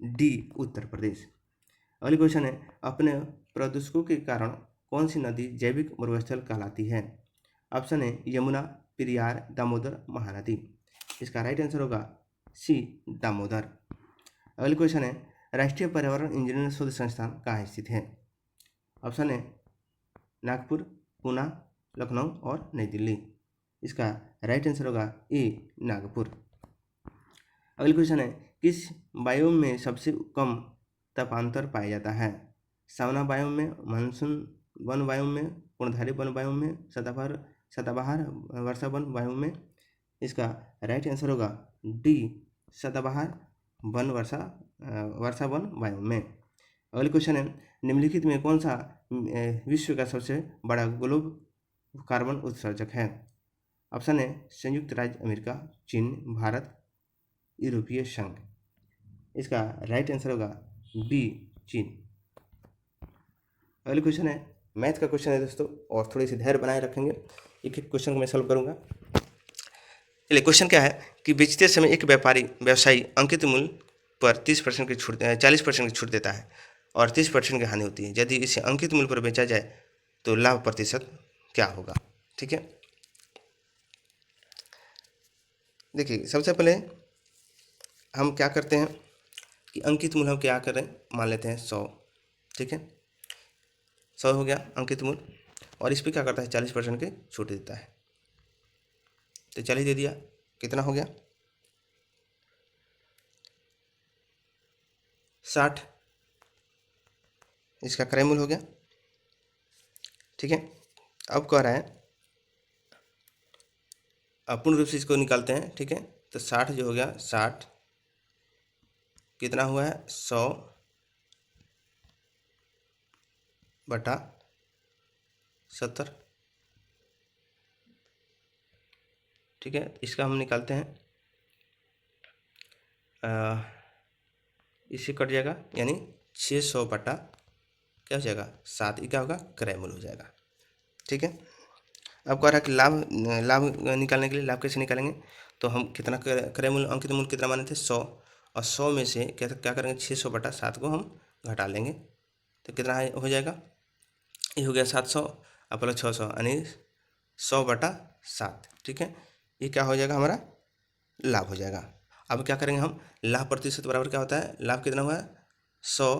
A: डी उत्तर प्रदेश। अगली क्वेश्चन है अपने प्रदूषकों के कारण कौन सी नदी जैविक मरुस्थल कहलाती है? ऑप्शन है यमुना, पेरियार, दामोदर, महानदी। इसका राइट आंसर होगा सी दामोदर। अगली क्वेश्चन है राष्ट्रीय पर्यावरण इंजीनियरिंग शोध संस्थान कहाँ स्थित है? ऑप्शन है नागपुर, पूना, लखनऊ और नई दिल्ली। इसका राइट आंसर होगा ए नागपुर। अगली क्वेश्चन है किस बायोम में सबसे कम तापांतर पाया जाता है? सावना बायोम में, मानसून वन बायोम में, पूर्णधारी वन बायोम में, सदाबहार वर्षा वन बायोम में। इसका राइट आंसर होगा डी सदाबहार वन वर्षा वन बायोम में। अगले क्वेश्चन है निम्नलिखित में कौन सा विश्व का सबसे बड़ा ग्लोब कार्बन उत्सर्जक है? ऑप्शन है संयुक्त राज्य अमेरिका, चीन, भारत, यूरोपीय संघ। इसका राइट आंसर होगा बी चीन। अगले क्वेश्चन है मैथ का क्वेश्चन है दोस्तों, और थोड़ी सी धैर्य बनाए रखेंगे, एक एक क्वेश्चन को मैं सॉल्व करूंगा। चलिए क्वेश्चन क्या है कि बेचते समय एक व्यवसायी अंकित मूल्य पर 30% की छूट 40% की छूट देता है और 30% की हानि होती है। यदि इसे अंकित मूल्य पर बेचा जाए तो लाभ प्रतिशत क्या होगा? ठीक है, देखिए सबसे पहले हम क्या करते हैं कि अंकित मूल्य हम क्या करें, मान लेते हैं 100। ठीक है, 100 हो गया अंकित मूल्य, और इस पर क्या करता है 40% की छूट देता है। तो 40 दे दिया, कितना हो गया 60, इसका क्रय मूल्य हो गया। ठीक है, अब कह रहा है पूर्ण रूप से इसको निकालते हैं। ठीक है, तो 60 जो हो गया 60 कितना हुआ है 100 बटा 70। ठीक है, इसका हम निकालते हैं, इससे कट जाएगा, यानी 600 बटा क्या हो जाएगा 7, ये क्या होगा क्रय मूल्य हो जाएगा। ठीक है, अब कह रहा है कि लाभ लाभ निकालने के लिए लाभ कैसे निकालेंगे, तो हम कितना क्रय मूल्य अंकित मूल्य कितना माने थे 100, और 100 में से क्या करेंगे 600 बटा 7 को हम घटा लेंगे, तो कितना हो जाएगा, ये हो गया 700 और प्लस 600 यानी 100 बटा 7। ठीक है, ये क्या हो जाएगा हमारा लाभ हो जाएगा। अब क्या करेंगे हम, लाभ प्रतिशत बराबर क्या होता है, लाभ कितना हुआ है 100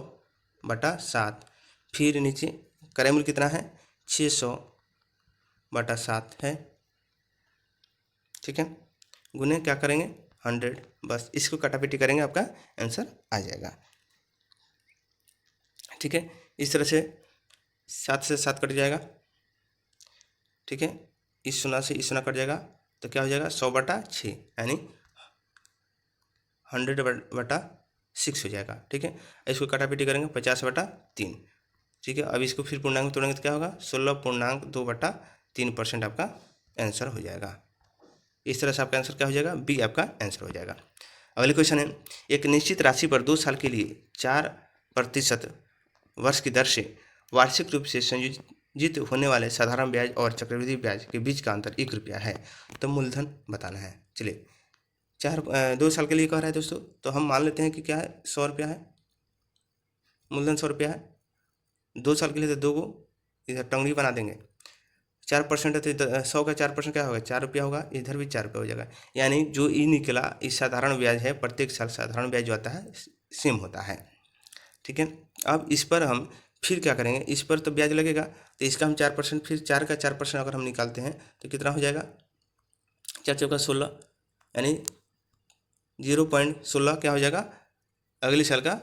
A: बटा 7, फिर नीचे क्रय मूल्य कितना है 600 बटा 7 है। ठीक है, गुने क्या करेंगे 100, बस इसको कटापीटी करेंगे, आपका आंसर आ जाएगा। ठीक है, इस तरह से 7 से 7 कट जाएगा। ठीक है, इस 0 से इस 0 कट जाएगा, तो क्या हो जाएगा 100 बटा 6 यानी 100 बटा 6 हो जाएगा। ठीक है, इसको कटापीटी करेंगे 50 बटा 3। ठीक है, अब इसको फिर पूर्णांक में तोड़ेंगे तो क्या होगा 16.2 बटा 3% आपका आंसर हो जाएगा। इस तरह से आपका आंसर क्या हो जाएगा, बी आपका आंसर हो जाएगा। अगले क्वेश्चन है, एक निश्चित राशि पर 2 साल के लिए 4% वर्ष की दर से वार्षिक रूप से संयोजित होने वाले साधारण ब्याज और चक्रवृद्धि ब्याज के बीच का अंतर 1 रुपया है, तो मूलधन बताना है। चलिए 2 साल के लिए कह रहा है दोस्तों, तो हम मान लेते हैं कि क्या है 100 रुपया है, मूलधन 100 रुपया है। 2 साल के लिए तो 2 को इधर टंगड़ी बना देंगे, 4% है तो 100 का 4% क्या होगा 4 रुपया होगा, इधर भी 4 रुपया हो जाएगा, यानी जो ई निकला इस साधारण ब्याज है, प्रत्येक साल साधारण ब्याज जो आता है सेम होता है। ठीक है, अब इस पर हम फिर क्या करेंगे, इस पर तो ब्याज लगेगा, तो इसका हम 4%, फिर 4 का 4% अगर हम निकालते हैं तो कितना हो जाएगा 4 चौका 16, यानी 0.16 क्या हो जाएगा अगले साल का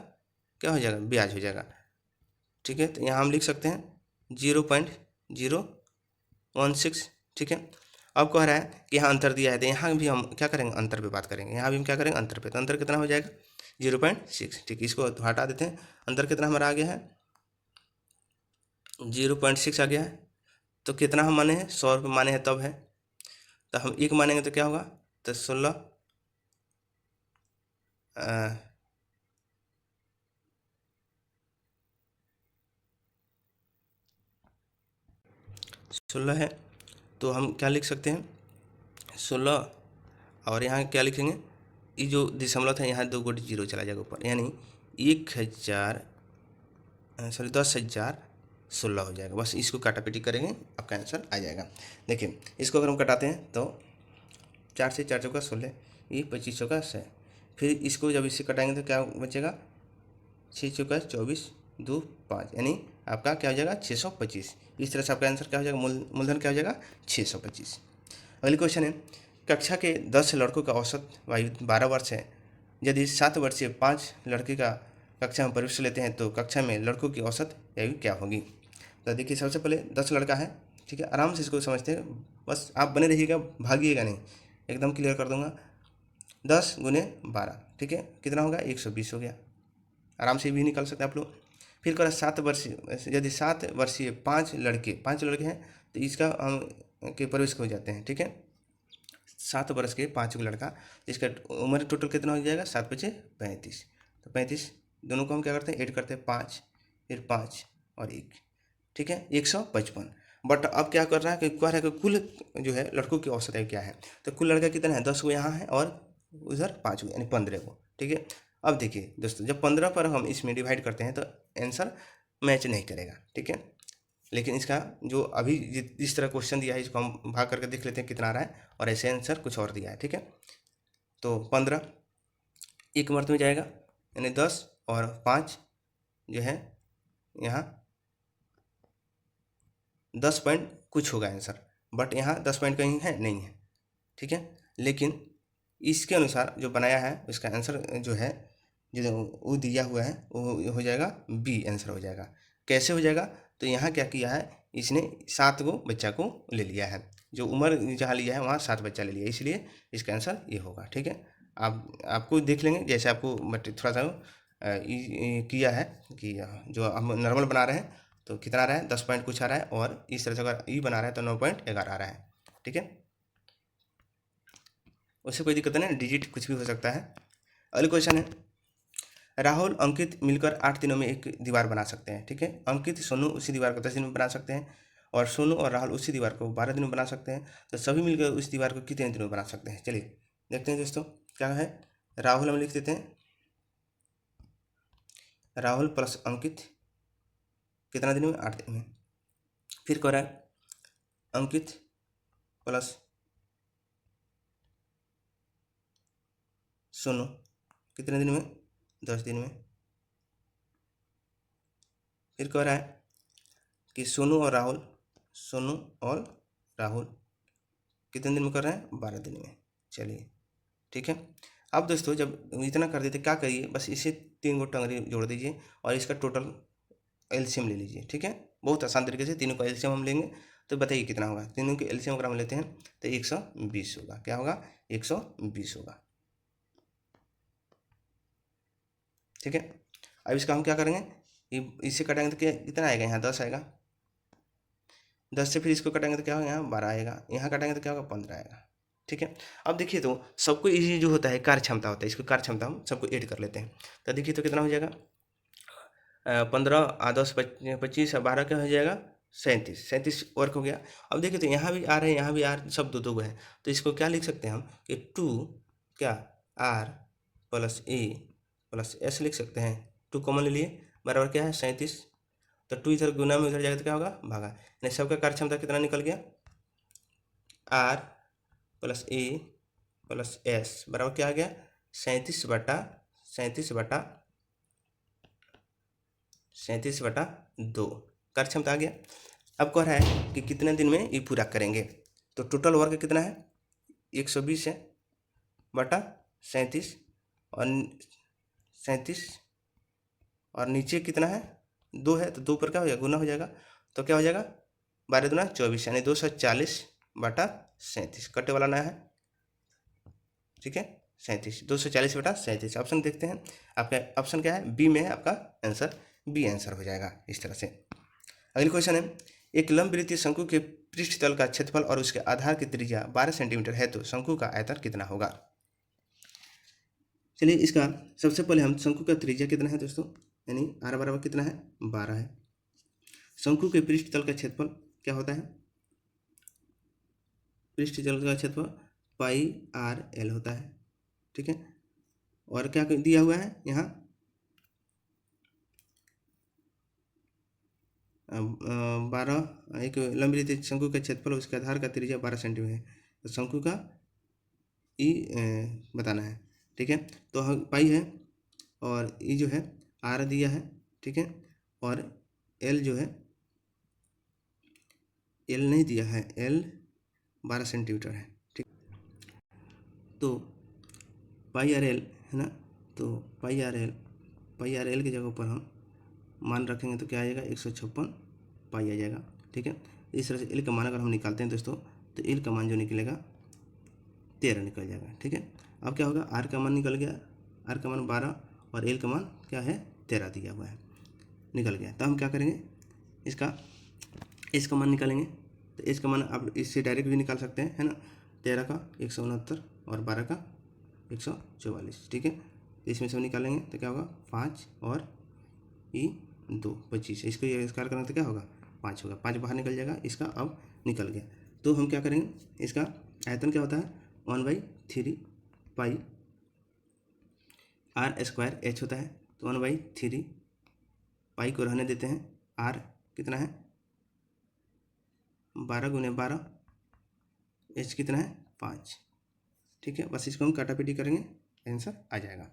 A: क्या हो जाएगा ब्याज हो जाएगा। ठीक है, तो यहाँ हम लिख सकते हैं 0.016। ठीक है, अब कह रहा है कि यहाँ अंतर दिया है, तो यहाँ भी हम क्या करेंगे अंतर पे बात करेंगे, यहाँ भी हम क्या करेंगे अंतर पे, तो अंतर कितना हो जाएगा 0.6। ठीक है, इसको हटा देते हैं, अंतर कितना हमारा आ गया है 0.6 आ गया है, तो कितना हम माने हैं 100 रुपये माने हैं तब है, तो हम 1 मानेंगे तो क्या होगा, तो 16 16 है, तो हम क्या लिख सकते हैं 16, और यहाँ क्या लिखेंगे, ये जो दशमलव था यहाँ 2 गोटी 0 चला जाएगा ऊपर, यानी 10,016 हो जाएगा। बस इसको काटापीटी करेंगे आपका आंसर आ जाएगा। देखिए इसको अगर हम कटाते हैं तो 4 से 4 चौका 16, ये 25 चौका 100, फिर इसको जब इससे कटाएंगे तो क्या बचेगा 6 चौका 24 2 5, यानी आपका क्या हो जाएगा 625। इस तरह से आपका आंसर क्या हो जाएगा, मूलधन क्या हो जाएगा 625। अगली क्वेश्चन है, कक्षा के 10 लड़कों का औसत आयु 12 वर्ष है, यदि 7 वर्षीय 5 लड़के का कक्षा में प्रवेश लेते हैं तो कक्षा में लड़कों की औसत आयु क्या होगी। तो देखिए सबसे पहले 10 लड़का है। ठीक है, आराम से इसको समझते हैं, बस आप बने रहिएगा, भागिएगा नहीं, एकदम क्लियर कर दूंगा। 10 गुने 12, ठीक है कितना होगा 120 हो गया, आराम से भी निकाल सकते हैं आप लोग। फिर करा 7 वर्षीय, यदि 7 वर्षीय 5 लड़के हैं तो इसका हम के प्रवेश हो जाते हैं। ठीक है, 7 वर्ष के 5 को लड़का, इसका उम्र टोटल कितना हो जाएगा 7 बचे 35, तो 35 दोनों को हम क्या करते हैं ऐड करते हैं 5, फिर 5 और 1, ठीक है 155। बट अब क्या कर रहा है कि कह रहा है कि कुल जो है लड़कों की औसत आयु क्या है, तो कुल लड़का कितना है 10 को यहाँ है और उधर 5 को यानी 15 को। ठीक है, अब देखिए दोस्तों जब 15 पर हम इसमें डिवाइड करते हैं तो आंसर मैच नहीं करेगा। ठीक है, लेकिन इसका जो अभी जिस तरह क्वेश्चन दिया है इसको हम भाग करके देख लेते हैं कितना आ रहा है, और ऐसे आंसर कुछ और दिया है। ठीक है, तो 15 एक मर्त में जाएगा यानी 10 और 5 जो है यहाँ 10 पॉइंट कुछ होगा आंसर, बट यहाँ 10 पॉइंट कहीं है नहीं है, ठीक है। लेकिन इसके अनुसार जो बनाया है उसका आंसर जो है, जो वो दिया हुआ है वो हो जाएगा बी आंसर हो जाएगा। कैसे हो जाएगा? तो यहाँ क्या किया है, इसने 7 गो बच्चा को ले लिया है, जो उम्र जहाँ लिया है वहाँ 7 बच्चा ले लिया, इसलिए इसका आंसर ये होगा, ठीक है। आप आपको देख लेंगे जैसे आपको बट थोड़ा सा किया है कि जो हम नॉर्मल बना रहे हैं तो कितना आ रहा है 10 पॉइंट कुछ आ रहा है, और इस तरह से अगर ई बना रहा है तो 9.11 आ रहा है, ठीक है। उससे कोई दिक्कत नहीं, डिजिट कुछ भी हो सकता है। अगले क्वेश्चन है, राहुल अंकित मिलकर 8 दिनों में एक दीवार बना सकते हैं, ठीक है। अंकित सोनू उसी दीवार को 10 दिन में बना सकते हैं, और सोनू और राहुल उसी दीवार को 12 दिन में बना सकते हैं, तो सभी मिलकर उस दीवार को कितने दिनों में बना सकते हैं? चलिए देखते हैं दोस्तों क्या है। राहुल हम लिख देते हैं, राहुल प्लस अंकित कितना दिन में? 8 दिन में। फिर कह रहा है अंकित प्लस सोनू कितने दिन में? 10 दिन में। फिर कह रहा है कि सोनू और राहुल कितने दिन में कर रहे हैं? 12 दिन में। चलिए ठीक है। अब दोस्तों जब इतना कर देते क्या करिए, बस इसे 3 गो टंगरी जोड़ दीजिए और इसका टोटल एलसीएम ले लीजिए, ठीक है। बहुत आसान तरीके से तीनों का एलसीएम हम लेंगे, तो बताइए कितना होगा। तीनों के एलसीएम अगर हम लेते हैं तो 120 होगा। क्या होगा? 120 होगा, ठीक है। अब इसका हम क्या करेंगे, इसे कटेंगे तो क्या कितना आएगा? यहाँ 10 आएगा, 10 से फिर इसको कटेंगे तो क्या होगा? यहाँ 12 आएगा, यहाँ कटेंगे तो क्या होगा? 15 आएगा, ठीक है। अब देखिए तो सबको ये जो होता है कार्य क्षमता होता है, इसको कार्य क्षमता हम सबको ऐड कर लेते हैं, तो देखिए तो कितना हो जाएगा? 15 10 25 12 क्या हो जाएगा? 37 वर्क हो गया। अब देखिए तो यहाँ भी आ रहे हैं, यहाँ भी आर, सब दो दो गो है, तो इसको क्या लिख सकते हैं हम कि 2 क्या R plus A plus S लिख सकते हैं। 2 कॉमन ले लिए, बराबर क्या है? 37। तो 2 इधर गुना में उधर जाएगा तो क्या होगा? भागा, यानी सबका कार्य क्षमता कितना निकल गया? R plus A plus S बराबर क्या आ गया? 37/2 कार्य क्षमता आ गया। अब कह रहा है कि कितने दिन में ये पूरा करेंगे, तो टोटल वर्क कितना है? 120 है बटा 37, और 37 और नीचे कितना है? 2 है, तो 2 पर क्या हो जाएगा? गुना हो जाएगा, तो क्या हो जाएगा? 12 दूना 24, यानी 240/37, कटे वाला ना है, ठीक है। 240/37 ऑप्शन देखते हैं, आपका ऑप्शन क्या है? बी में है आपका आंसर, बी आंसर हो जाएगा इस तरह से। अगली क्वेश्चन है, एक लंबवृत्तीय शंकु के पृष्ठ तल का क्षेत्रफल और उसके आधार की त्रिज्या 12 सेंटीमीटर है, तो शंकु का आयतन कितना होगा? चलिए इसका सबसे पहले हम शंकु का त्रिज्या कितना है दोस्तों, यानी आर बराबर कितना है? 12 है। शंकु के पृष्ठ तल का क्षेत्रफल क्या होता है? पृष्ठ तल का क्षेत्रफल पाई आर एल होता है, ठीक है। और क्या दिया हुआ है यहाँ? 12, एक लंबवृत्तीय शंकु का क्षेत्रफल उसके आधार का त्रिज्या 12 सेंटीमीटर है, तो शंकु का ई बताना है, ठीक है। तो हम पाई है, और ई जो है आर दिया है, ठीक है, और एल जो है, एल नहीं दिया है, एल 12 सेंटीमीटर है, ठीक। तो पाई आर एल है ना, तो पाई आर एल की जगह पर हम मान रखेंगे तो क्या आ जाएगा? 156 पाई आ जाएगा, ठीक है। इस तरह से एल का मान अगर हम निकालते हैं दोस्तों, तो एल का मान जो निकलेगा 13 निकल जाएगा, ठीक है। अब क्या होगा? आर का मान निकल गया, आर का मान 12 और एल का मान क्या है? 13 दिया हुआ है, निकल गया। तो हम क्या करेंगे, इसका इसका मान निकालेंगे, तो इसका मान आप इससे डायरेक्ट भी निकाल सकते हैं, है ना। 13 का 169 और 12 का 144, ठीक है। तो इसमें से निकालेंगे तो क्या होगा? 5 और ई 2 25, इसको ये स्क्वायर करेंगे तो क्या होगा? 5 होगा, 5 बाहर निकल जाएगा, इसका अब निकल गया। तो हम क्या करेंगे, इसका आयतन क्या होता है? 1/3 पाई आर स्क्वायर एच होता है, तो 1/3 पाई को रहने देते हैं, आर कितना है? 12 गुने 12, एच कितना है? 5, ठीक है। बस इसको हम काटापीटी करेंगे, आंसर आ जाएगा।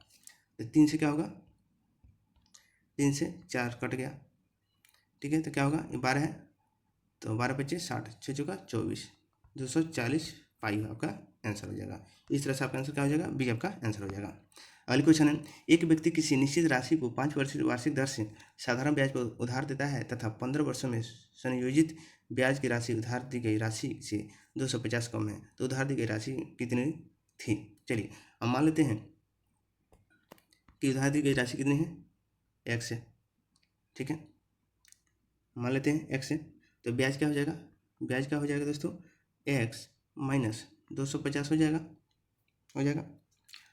A: तो 3 से क्या होगा? 3 से 4 कट गया, ठीक है। तो क्या होगा? ये 12 है, तो 12×25 = 60, 6 × 24, 240 पाई आपका आंसर हो जाएगा। इस तरह से आपका आंसर क्या हो जाएगा, बी आपका आंसर हो जाएगा। अगली क्वेश्चन है, एक व्यक्ति किसी निश्चित राशि को 5 वर्ष वार्षिक दर से साधारण ब्याज पर उधार देता है तथा 15 वर्षों में संयोजित ब्याज की राशि उधार दी गई राशि से 250 कम है, तो उधार दी गई राशि कितनी थी। चलिए अब मान लेते हैं कि उधार दी गई राशि कितनी है, x है, ठीक है, मान लेते हैं x है। तो ब्याज क्या हो जाएगा, ब्याज क्या हो जाएगा दोस्तों, x माइनस 250 हो जाएगा।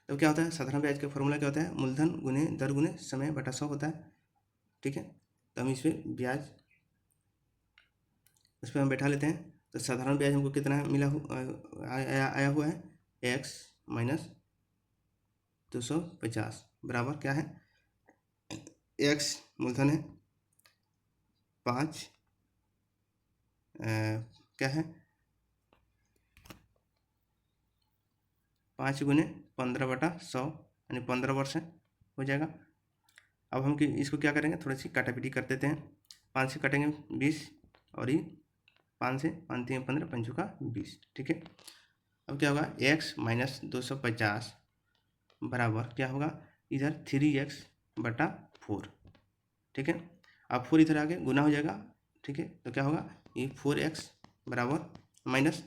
A: तो क्या होता है, साधारण ब्याज का फॉर्मूला क्या होता है, मूलधन गुने दर गुने समय बटा 100 होता है, ठीक है। तो हम इस पर ब्याज उस पर हम बैठा लेते हैं। तो साधारण ब्याज हमको कितना मिला आया हुआ है, x माइनस 250 बराबर क्या है, x मूलधन है 5 क्या है 5 गुने 15/100 यानी 15 वर्ष हो जाएगा। अब हम इसको क्या करेंगे, थोड़ी सी काटापीटी कर देते हैं। 5 से काटेंगे 20 और ये 5 से 5 3 15 5 का 20, ठीक है। अब क्या होगा, x माइनस 250 बराबर क्या होगा, इधर 3x/4, ठीक है। अब 4 इधर आगे गुना हो जाएगा, ठीक है। तो क्या होगा, ये 4x बराबर माइनस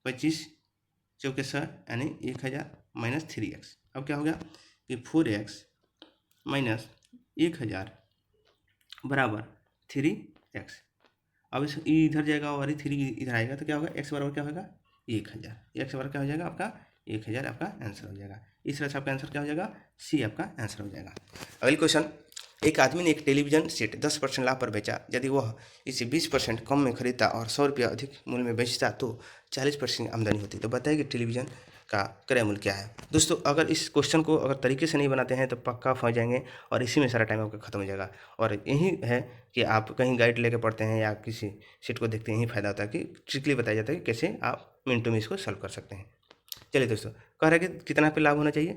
A: 25 चौके 100 यानी 1000 माइनस 3x। अब क्या हो गया कि 4x माइनस 1000 बराबर 3x। अब इस इधर जाएगा और ये 3 इधर आएगा, तो क्या होगा, x बराबर क्या होगा 1000, x बराबर क्या हो जाएगा आपका 1000 आपका आंसर हो जाएगा। इस तरह से आपका आंसर क्या हो जाएगा, सी आपका आंसर हो जाएगा। अगली क्वेश्चन, एक आदमी ने एक टेलीविजन सेट 10% लाभ पर बेचा। यदि वह इसे 20% कम में खरीदता और 100 रुपया अधिक मूल्य में बेचता तो 40% आमदनी होती। तो बताइए कि टेलीविजन का क्रय मूल्य क्या है। दोस्तों अगर इस क्वेश्चन को अगर तरीके से नहीं बनाते हैं तो पक्का फंस जाएंगे और इसी में सारा टाइम आपका खत्म हो जाएगा। और यही है कि आप कहीं गाइड लेके पढ़ते हैं या किसी सेट को देखते हैं, यही फायदा होता है कि ट्रिकली बताया जाता है कि कैसे आप मिनटों में इसको सॉल्व कर सकते हैं। चलिए दोस्तों, कह रहे हैं कि कितना पे लाभ होना चाहिए,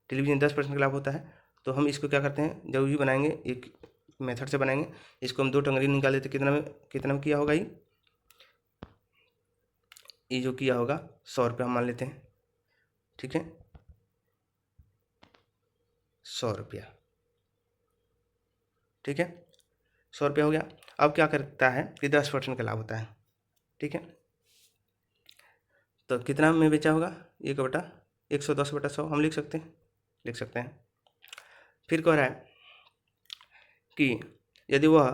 A: टेलीविजन 10% का लाभ होता है। तो हम इसको क्या करते हैं, जब भी बनाएंगे एक मेथड से बनाएंगे, इसको हम 2 टंगरी निकाल देते, कितना में किया होगा, ये जो किया होगा 100 रुपये हम मान लेते हैं, ठीक है, 100 रुपया, ठीक है, 100 रुपया हो गया। अब क्या करता है कि 10% का लाभ होता है, ठीक है। तो कितना में बेचा होगा, 1/110/100 हम लिख सकते हैं। फिर कह रहा है कि यदि वह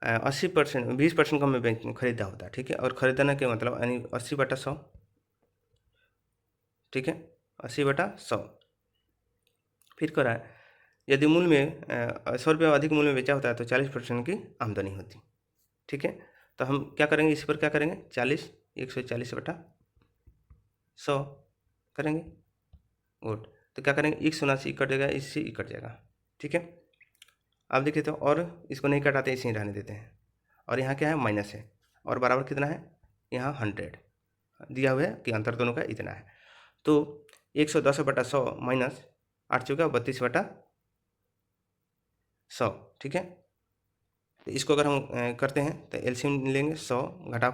A: 80% 20% कम में खरीदा होता है, ठीक है, और खरीदना के मतलब यानी 80/100, ठीक है, 80/100। फिर कह रहा है यदि मूल्य में 100 रुपये अधिक मूल्य में बेचा होता है तो 40% की आमदनी होती, ठीक है। तो हम क्या करेंगे, इस पर क्या करेंगे, 140/100 करेंगे, गुड। तो क्या करेंगे, 179 कट जाएगा, इससे कट जाएगा, ठीक है। अब देखिए, तो और इसको नहीं कटाते, इसे ही रहने देते हैं। और यहाँ क्या है, माइनस है, और बराबर कितना है, यहाँ 100 दिया हुआ है कि अंतर दोनों का इतना है। तो 110/100 माइनस 8 चौका 32/100, ठीक है। तो इसको अगर हम करते हैं तो एलसीएम लेंगे, 100 घटा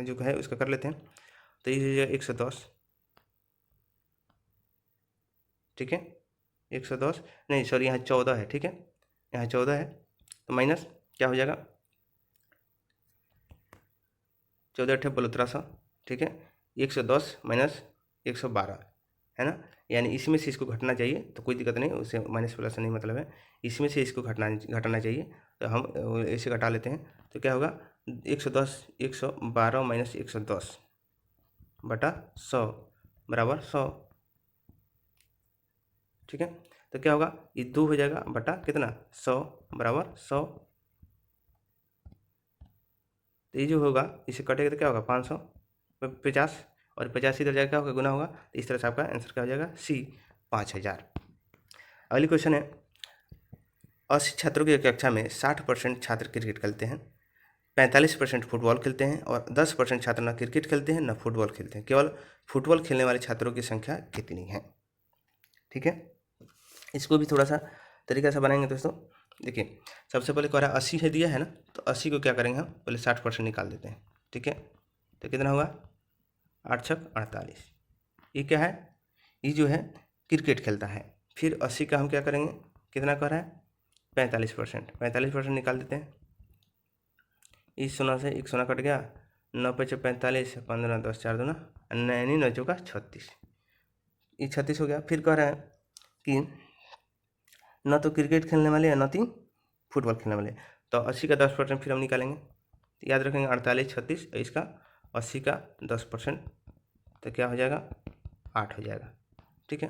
A: जो है उसका कर लेते हैं। तो ये 110, ठीक है, 110 नहीं सॉरी, यहाँ 14 है, ठीक है, यहाँ 14 है। तो माइनस क्या हो जाएगा, 14×8=1500, ठीक है, 110 माइनस 112 है ना, यानी इसमें से इसको घटना चाहिए, तो कोई दिक्कत नहीं, उससे माइनस प्लस नहीं मतलब है, इसमें से इसको घटाना चाहिए। तो हम ऐसे घटा लेते हैं। तो क्या होगा, 112 माइनस 110/100 बराबर 100, ठीक है। तो क्या होगा, ये 2 हो जाएगा बटा कितना, 100 बराबर 100। तो ये जो होगा इसे कटेगा तो क्या होगा, 550 और 50 इधर जाएगा, क्या होगा, गुना होगा। तो इस तरह से आपका आंसर क्या हो जाएगा, सी 5000। अगली क्वेश्चन है, 80 छात्रों की कक्षा में 60% छात्र क्रिकेट खेलते हैं, 45% फुटबॉल खेलते हैं और 10% छात्र न क्रिकेट खेलते हैं न फुटबॉल खेलते हैं। केवल फुटबॉल खेलने वाले छात्रों की संख्या कितनी है, ठीक है। इसको भी थोड़ा सा तरीका से बनाएंगे दोस्तों। देखिए सबसे पहले कह रहा है 80 है दिया है ना, तो 80 को क्या करेंगे हम पहले 60% निकाल देते हैं। ठीक है, तो कितना हुआ 8 छक 48। ये क्या है, ये जो है क्रिकेट खेलता है। फिर 80 का हम क्या करेंगे, कितना कह रहा है 45%, 45% निकाल देते हैं। इस सोना से एक सोना कट गया, 9 पचे 45, 15 10 4 दूना 9 9 चौका 36, ये 36 हो गया। फिर कह रहा है कि न तो क्रिकेट खेलने वाले हैं न तो फुटबॉल खेलने वाले, तो 80 का 10% फिर हम निकालेंगे। तो याद रखेंगे 48 36, इसका 80 का 10%, तो क्या हो जाएगा 8 हो जाएगा। ठीक है,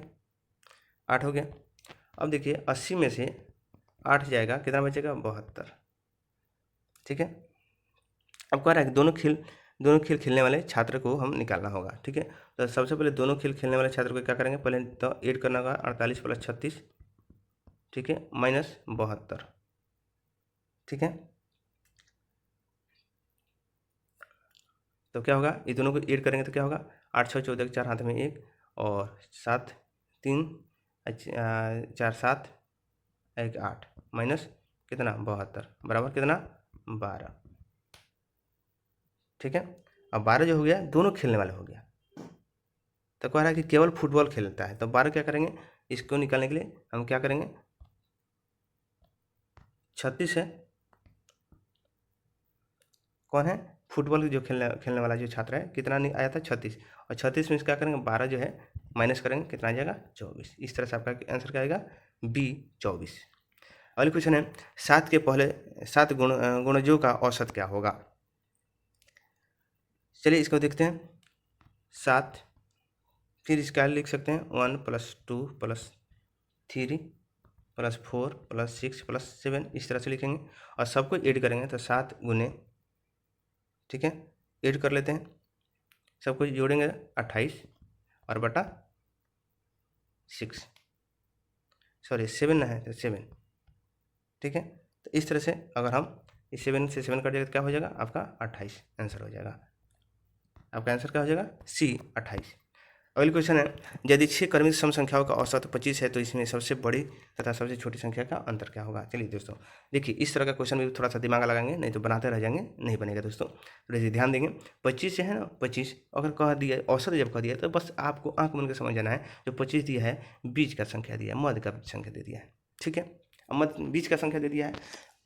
A: 8 हो गया। अब देखिए 80 में से 8 जाएगा, कितना बचेगा 72। ठीक है, अब कह रहा है कि दोनों खेल खेलने वाले छात्र को हम निकालना होगा। ठीक है, तो सबसे पहले दोनों खेल खेलने वाले छात्र को क्या करेंगे, पहले तो ऐड करना होगा 48 + 36, ठीक है, -72। ठीक है, तो क्या होगा, ये दोनों को ऐड करेंगे तो क्या होगा 8 6 14, 4 हाथ में 1 और 7 3 4 7 1 8 माइनस कितना 72 बराबर कितना 12। ठीक है, अब 12 जो हो गया दोनों खेलने वाले हो गया, तो कह रहा है कि केवल फुटबॉल खेलता है, तो 12 क्या करेंगे, इसको निकालने के लिए हम क्या करेंगे 36 है, कौन है फुटबॉल जो खेलने खेलने वाला जो छात्र है, कितना आया था 36, और 36 में क्या करेंगे 12 जो है माइनस करेंगे, कितना आ जाएगा 24। इस तरह से आपका आंसर क्या आएगा बी 24। अगले क्वेश्चन है 7 के पहले 7 गुणजों का औसत क्या होगा। चलिए इसको देखते हैं 7, फिर इसका लिख सकते हैं 1 + 2 + 3 + 4 + 6 + 7, इस तरह से लिखेंगे और सबको ऐड करेंगे तो 7 गुने, ठीक है, ऐड कर लेते हैं, सबको जोड़ेंगे 28 और बटा 6, सॉरी 7 है तो 7। ठीक है, तो इस तरह से अगर हम इस 7 से 7 कट जाएगा तो क्या हो जाएगा आपका 28 आंसर हो जाएगा। आपका आंसर क्या हो जाएगा सी 28। अगली क्वेश्चन है यदि 6 क्रमिक सम संख्याओं का औसत 25 है तो इसमें सबसे बड़ी तथा सबसे छोटी संख्या का अंतर क्या होगा। चलिए दोस्तों देखिए इस तरह का क्वेश्चन भी थोड़ा सा दिमाग लगाएंगे, नहीं तो बनाते रह जाएंगे, नहीं बनेगा दोस्तों। थोड़ा सा ध्यान देंगे, 25 है ना, 25 अगर कह दिया औसत जब कह दिया तो बस आपको आंख मूंद के समझ जाना है, जो 25 दिया है बीज का संख्या दिया है, मध्य का संख्या दे दिया है। ठीक है, अब मध्य बीज का संख्या दे दिया है,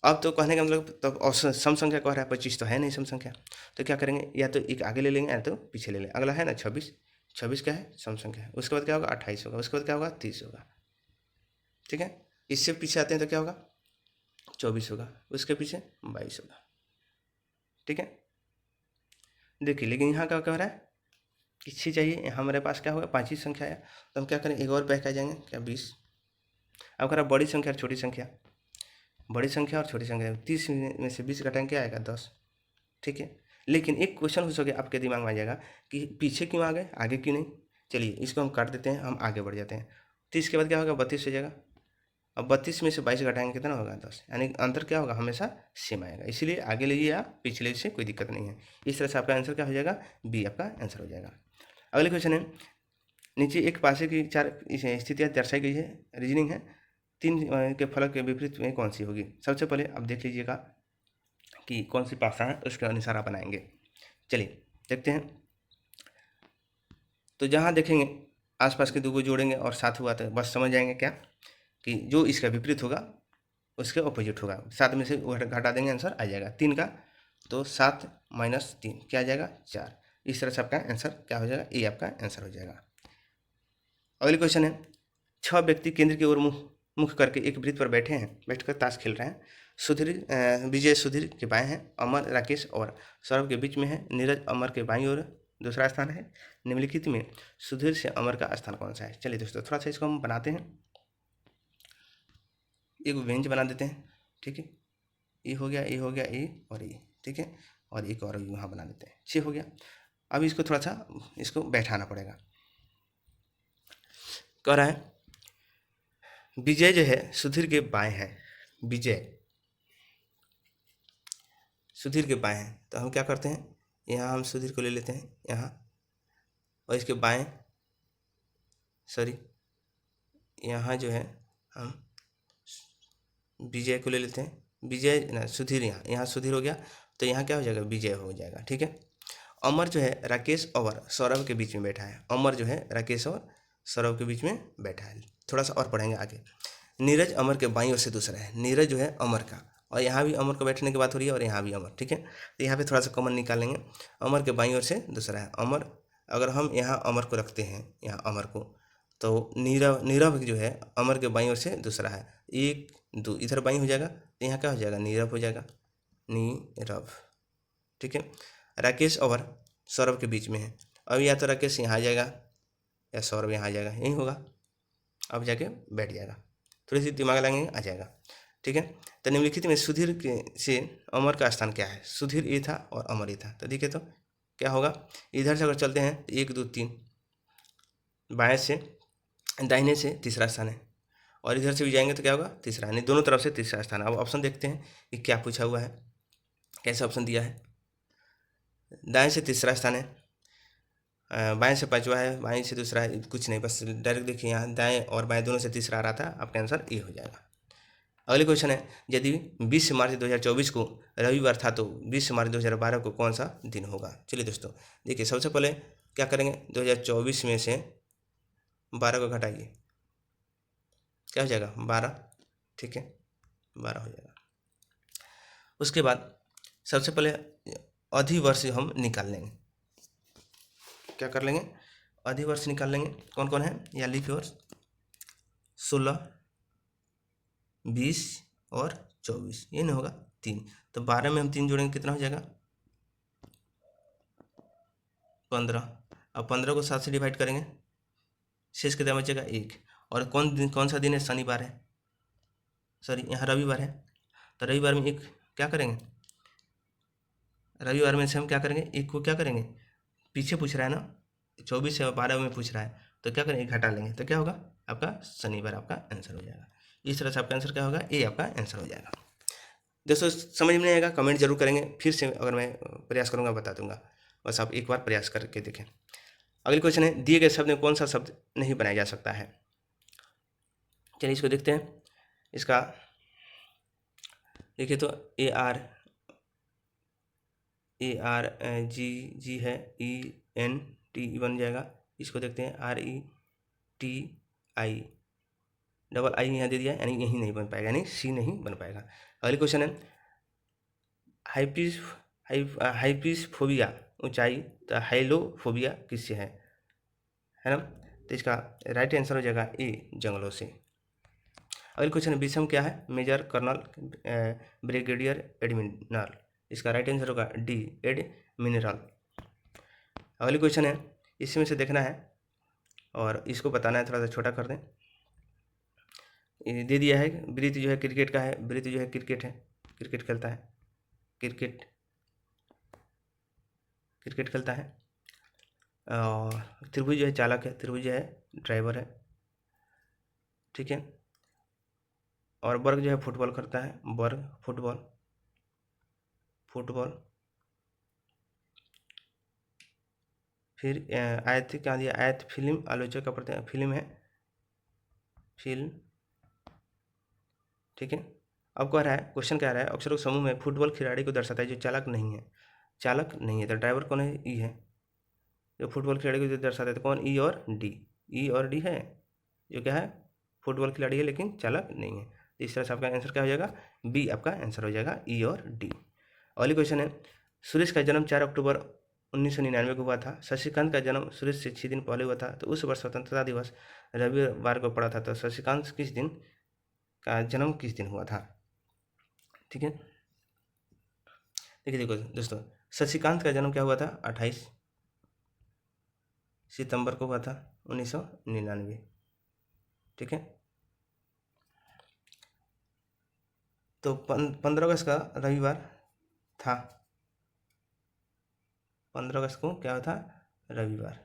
A: अब तो कहने का मतलब तब औसत सम संख्या कह रहा है, 25 तो है नहीं सम संख्या, तो क्या करेंगे या तो एक आगे ले लेंगे या तो पीछे ले लेंगे। अगला है ना 26, 26 क्या है सम संख्या है, उसके बाद क्या होगा 28 होगा, उसके बाद क्या होगा 30 होगा। ठीक है, इससे पीछे आते हैं तो क्या होगा 24 होगा, उसके पीछे 22 होगा। ठीक है, देखिए लेकिन यहाँ क्या कह रहा है कि 6 चाहिए, यहाँ हमारे पास क्या होगा 5 ही संख्या है, तो हम क्या करें एक और बैक आ जाएंगे क्या 20। अब कह रहा है बड़ी संख्या और छोटी संख्या, बड़ी संख्या और छोटी संख्या 30 में से 20 घटाएंगे क्या आएगा 10। ठीक है, लेकिन एक क्वेश्चन हो सके आपके दिमाग में आ जाएगा कि पीछे क्यों आ गए आगे क्यों नहीं। चलिए इसको हम काट देते हैं, हम आगे बढ़ जाते हैं। 30 के बाद क्या होगा 32 हो जाएगा, अब 32 में से 22 घटाएंगे कितना होगा 10, यानी अंतर क्या होगा हमेशा सेम आएगा, इसीलिए आगे ले या पिछले से कोई दिक्कत नहीं है। इस तरह से आपका आंसर क्या हो जाएगा बी आपका आंसर हो जाएगा। अगले क्वेश्चन है नीचे एक पासे की 4 स्थितियाँ दर्शाई गई है, रीजनिंग है, 3 के फलक के विपरीत में कौन सी होगी। सबसे पहले अब देख लीजिएगा कि कौन सी पासा है उसके अनुसार आप बनाएंगे। चलिए देखते हैं, तो जहाँ देखेंगे आसपास के दो को जोड़ेंगे और साथ हुआ तो बस समझ जाएंगे क्या कि जो इसका विपरीत होगा उसके ऑपोजिट होगा, 7 में से घटा देंगे आंसर आ जाएगा 3 का, तो 7 - 3 क्या आ जाएगा 4। इस तरह से आपका आंसर क्या हो जाएगा ए आपका आंसर हो जाएगा। अगली क्वेश्चन है 6 व्यक्ति केंद्र की ओर मुख करके एक वृत्त पर बैठे हैं, बैठकर ताश खेल रहे हैं। विजय सुधीर के बाएं हैं, अमर राकेश और सौरभ के बीच में है, नीरज अमर के बाईं ओर दूसरा स्थान है। निम्नलिखित में सुधीर से अमर का स्थान कौन सा है। चलिए दोस्तों थोड़ा सा इसको हम बनाते हैं, एक व्यंज बना देते हैं। ठीक है, ये हो गया, ये हो गया, ये और ये, ठीक है, और एक और यहाँ बना देते हैं, 6 हो गया। अब इसको थोड़ा सा इसको बैठाना पड़ेगा। कह रहा है विजय जो है सुधीर के बाएं है, विजय सुधीर के बाएं हैं, तो हम क्या करते हैं यहाँ हम सुधीर को ले लेते हैं यहाँ, और इसके बाएं सॉरी यहाँ जो है हम विजय को ले लेते हैं, विजय ना सुधीर, यहाँ सुधीर हो गया, तो यहाँ क्या हो जाएगा, विजय हो जाएगा। ठीक है। अमर जो है राकेश और सौरभ के बीच में बैठा है, अमर जो है राकेश और सौरभ के बीच में बैठा है। थोड़ा सा और पढ़ेंगे आगे। नीरज अमर के बाईं ओर से दूसरा है, नीरज जो है अमर का, और यहाँ भी अमर को बैठने की बात हो रही है और यहाँ भी अमर। ठीक है, तो यहाँ पे थोड़ा सा कॉमन निकालेंगे। अमर के बाईं ओर से दूसरा है अमर, अगर हम यहाँ अमर को रखते हैं, यहाँ अमर को, तो नीरव, नीरव जो है अमर के बाईं ओर से दूसरा है, 1 2 इधर बाईं हो जाएगा, तो यहाँ क्या हो जाएगा, नीरव हो जाएगा, नीरव। ठीक है। राकेश और सौरभ के बीच में है, अब या तो राकेश यहाँ आ जाएगा या सौरभ यहाँ आ जाएगा, यही होगा, अब जाके बैठ जाएगा, थोड़ी सी दिमाग लगाएंगे आ जाएगा। ठीक है। तो निम्नलिखित में सुधीर के से अमर का स्थान क्या है, सुधीर ए था और अमर ए था, तो देखिए तो क्या होगा, इधर से अगर चलते हैं तो 1 2 3, बाएं से दाहिने से तीसरा स्थान है, और इधर से भी जाएंगे तो क्या होगा, तीसरा, यानी दोनों तरफ से तीसरा स्थान। अब ऑप्शन देखते हैं कि क्या पूछा हुआ है, कैसे ऑप्शन दिया है। दाएं से तीसरा स्थान है, बाएं से पांचवा है, बाएं से दूसरा है, कुछ नहीं, बस डायरेक्ट देखिए यहाँ दाएं और बाएं दोनों से तीसरा आ रहा था, आपका आंसर ए हो जाएगा। अगले क्वेश्चन है, यदि 20 मार्च 2024 को रविवार था तो 20 मार्च 2012 को कौन सा दिन होगा। चलिए दोस्तों देखिए, सबसे पहले क्या करेंगे, 2024 में से 12 को घटाइए, क्या हो जाएगा, 12। ठीक है, 12 हो जाएगा। उसके बाद सबसे पहले अधिवर्ष हम निकाल लेंगे, क्या कर लेंगे, अधिवर्ष निकाल लेंगे, कौन कौन है, या लीप वर्ष 16 20 और 24, ये नहीं होगा 3, तो 12 में हम 3 जोड़ेंगे, कितना हो जाएगा, 15। अब 15 को 7 से डिवाइड करेंगे, शेष कितना बचेगा, 1। और कौन सा दिन है, शनिवार है, सॉरी यहाँ रविवार है, तो रविवार में एक क्या करेंगे, रविवार में से हम क्या करेंगे, एक को क्या करेंगे, पीछे पूछ रहा है ना, 24 से 12 में पूछ रहा है, तो क्या करेंगे, घटा लेंगे, तो क्या होगा, आपका शनिवार आपका आंसर हो जाएगा। इस तरह से आपका आंसर क्या होगा, ए आपका आंसर हो जाएगा। दोस्तों समझ में नहीं आएगा कमेंट जरूर करेंगे, फिर से अगर मैं प्रयास करूँगा बता दूंगा, बस आप एक बार प्रयास करके देखें। अगली क्वेश्चन है, दिए गए शब्द में कौन सा शब्द नहीं बनाया जा सकता है। चलिए इसको देखते हैं। इसका देखिए तो ARG है, ENT बन जाएगा। इसको देखते हैं RETI, डबल आई यहाँ दे दिया, यानी यही नहीं बन पाएगा, यानी सी नहीं बन पाएगा। अगली क्वेश्चन है, हाइपिसफोबिया ऊंचाई, तो हाइलोफोबिया किससे है ना, तो इसका राइट आंसर हो जाएगा ए, जंगलों से। अगली क्वेश्चन है, विषम क्या है, मेजर कर्नल ब्रिगेडियर एडमिरल, इसका राइट आंसर होगा डी, एडमिरल। अगली क्वेश्चन है, इसमें से देखना है और इसको बताना है, थोड़ा सा छोटा कर दें। ये दे दिया है, ब्रीथ जो है क्रिकेट का है, ब्रीथ जो है क्रिकेट है, क्रिकेट खेलता है, क्रिकेट खेलता है। और त्रिभुज जो है चालक है, त्रिभुज जो है ड्राइवर है। ठीक है। और वर्ग जो है फुटबॉल करता है, वर्ग फुटबॉल। फिर आयत क्या दिया, आयत फिल्म आलोचक का प्रति फिल्म है, फिल्म। ठीक है। अब कह रहा है, क्वेश्चन कह रहा है, अक्षरों के समूह में फुटबॉल खिलाड़ी को दर्शाता है जो चालक नहीं है, चालक नहीं है, तो ड्राइवर कौन है, ई है। जो फुटबॉल खिलाड़ी को जो दर्शाता है तो कौन, ई और डी, ई और डी है, जो क्या है फुटबॉल खिलाड़ी है लेकिन चालक नहीं है। तो इस तरह से आपका आंसर क्या हो जाएगा, बी आपका आंसर हो जाएगा, ई और डी। अगली क्वेश्चन है, सुरेश का जन्म 4 अक्टूबर 1999 को हुआ था, शशिकांत का जन्म सुरेश से 6 दिन पहले हुआ था, तो उस वर्ष स्वतंत्रता दिवस रविवार को पड़ा था, तो शशिकांत किस दिन का जन्म किस दिन हुआ था। ठीक है। देखिए देखो दोस्तों, शशिकांत का जन्म क्या हुआ था, 28 सितंबर को हुआ था 1999। ठीक है। तो 15 अगस्त का रविवार था, 15 अगस्त को क्या था, रविवार।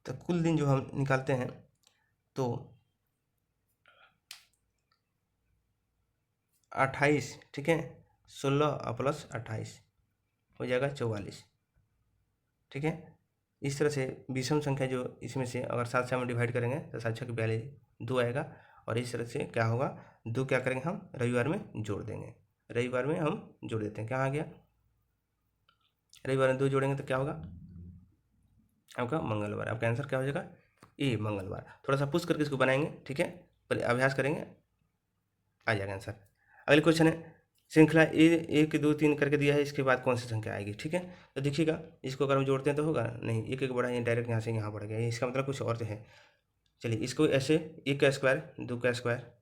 A: तो कुल दिन जो हम निकालते हैं तो 28, ठीक है, 16 प्लस 28 हो जाएगा 44। ठीक है। इस तरह से विषम संख्या जो इसमें से अगर 7 से हम डिवाइड करेंगे तो 7 6 42 2 आएगा, और इस तरह से क्या होगा, 2 क्या करेंगे हम रविवार में जोड़ देंगे। रविवार में हम जोड़ देते हैं, क्या आ गया, रविवार में 2 जोड़ेंगे तो क्या होगा आपका मंगलवार। आपका आंसर क्या हो जाएगा, ए मंगलवार। थोड़ा सा पुश करके इसको बनाएंगे, ठीक है, पहले अभ्यास करेंगे, आ जाएगा आंसर। अगले क्वेश्चन है, श्रृंखला ए 1 2 3 करके दिया है, इसके बाद कौन सी संख्या आएगी, ठीक है। तो देखिएगा इसको अगर हम जोड़ते हैं तो होगा नहीं, एक एक बढ़ा, ये डायरेक्ट यहाँ से यहाँ बढ़ गया, इसका मतलब कुछ और तो है। चलिए इसको ऐसे 1 का स्क्वायर 2 का स्क्वायर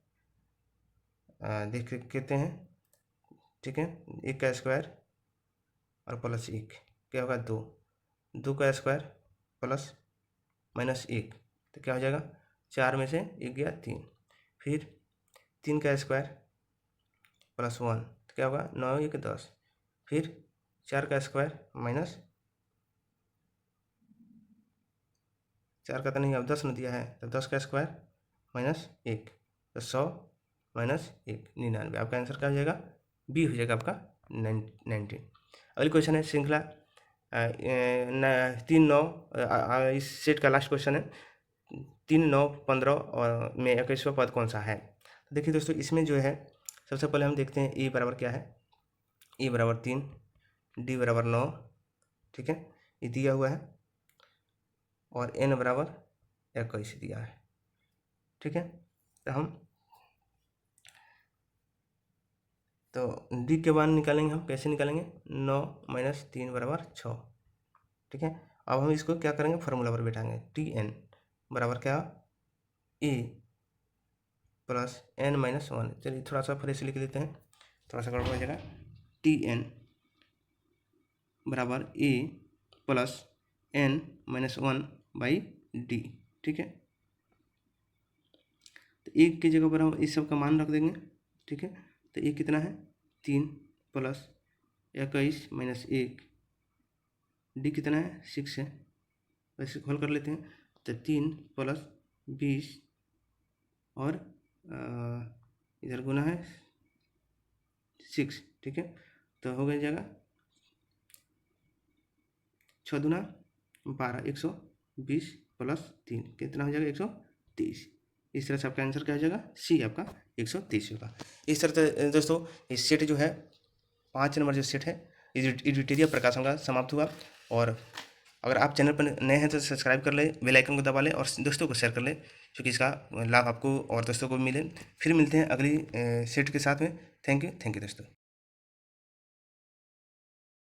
A: देख कहते हैं, ठीक है, 1 का स्क्वायर और प्लस 1 क्या होगा 2, 2 का स्क्वायर प्लस माइनस 1 तो क्या हो जाएगा, 4 में से 1 गया 3, फिर 3 का स्क्वायर प्लस 1 तो क्या होगा 9 1 10, फिर 4 का स्क्वायर माइनस 4 का तो नहीं, अब 10 न दिया है तो 10 का स्क्वायर माइनस 1 तो 100 माइनस 1 99। आपका आंसर क्या हो जाएगा, बी हो जाएगा आपका 19। अगली क्वेश्चन है श्रृंखला 3 9, इस सेट का लास्ट क्वेश्चन है, 3 9 15 और में 21वां पद कौन सा है। तो देखिए दोस्तों इसमें जो है सबसे पहले हम देखते हैं ए बराबर क्या है, ए बराबर 3, डी बराबर 9, ठीक है, ये दिया हुआ है, और एन बराबर 21 दिया है, ठीक है। तो डी के मान निकालेंगे हम, कैसे निकालेंगे, 9 माइनस 3 बराबर 6, ठीक है। अब हम इसको क्या करेंगे, फार्मूला पर बैठाएंगे, टी एन बराबर क्या, ए प्लस एन माइनस 1। चलिए थोड़ा सा फिर से लिख देते हैं, थोड़ा सा गड़बड़ हो जाएगा, टी एन बराबर A plus N minus 1 by D, ठीक है। तो एक की जगह पर हम इस सब का मान रख देंगे, ठीक है। तो ये कितना है, 3 प्लस 21 माइनस 1, डी कितना है 6 है, वैसे हल कर लेते हैं, तो 3 प्लस 20 और इधर गुना है 6, ठीक है। तो हो गया जाएगा 6 दूना 12, 120 प्लस 3 कितना हो जाएगा 123। इस तरह से आपका आंसर क्या हो जाएगा, सी आपका 123 होगा। इस तरह से दोस्तों इस सेट जो है 5 नंबर जो सेट है एडिटोरियल प्रकाशन का समाप्त हुआ। और अगर आप चैनल पर नए हैं तो सब्सक्राइब कर लें, बेल आइकन को दबा लें और दोस्तों को शेयर कर लें, क्योंकि इसका लाभ आपको और दोस्तों को मिले। फिर मिलते हैं अगली सेट के साथ में। थैंक यू दोस्तों।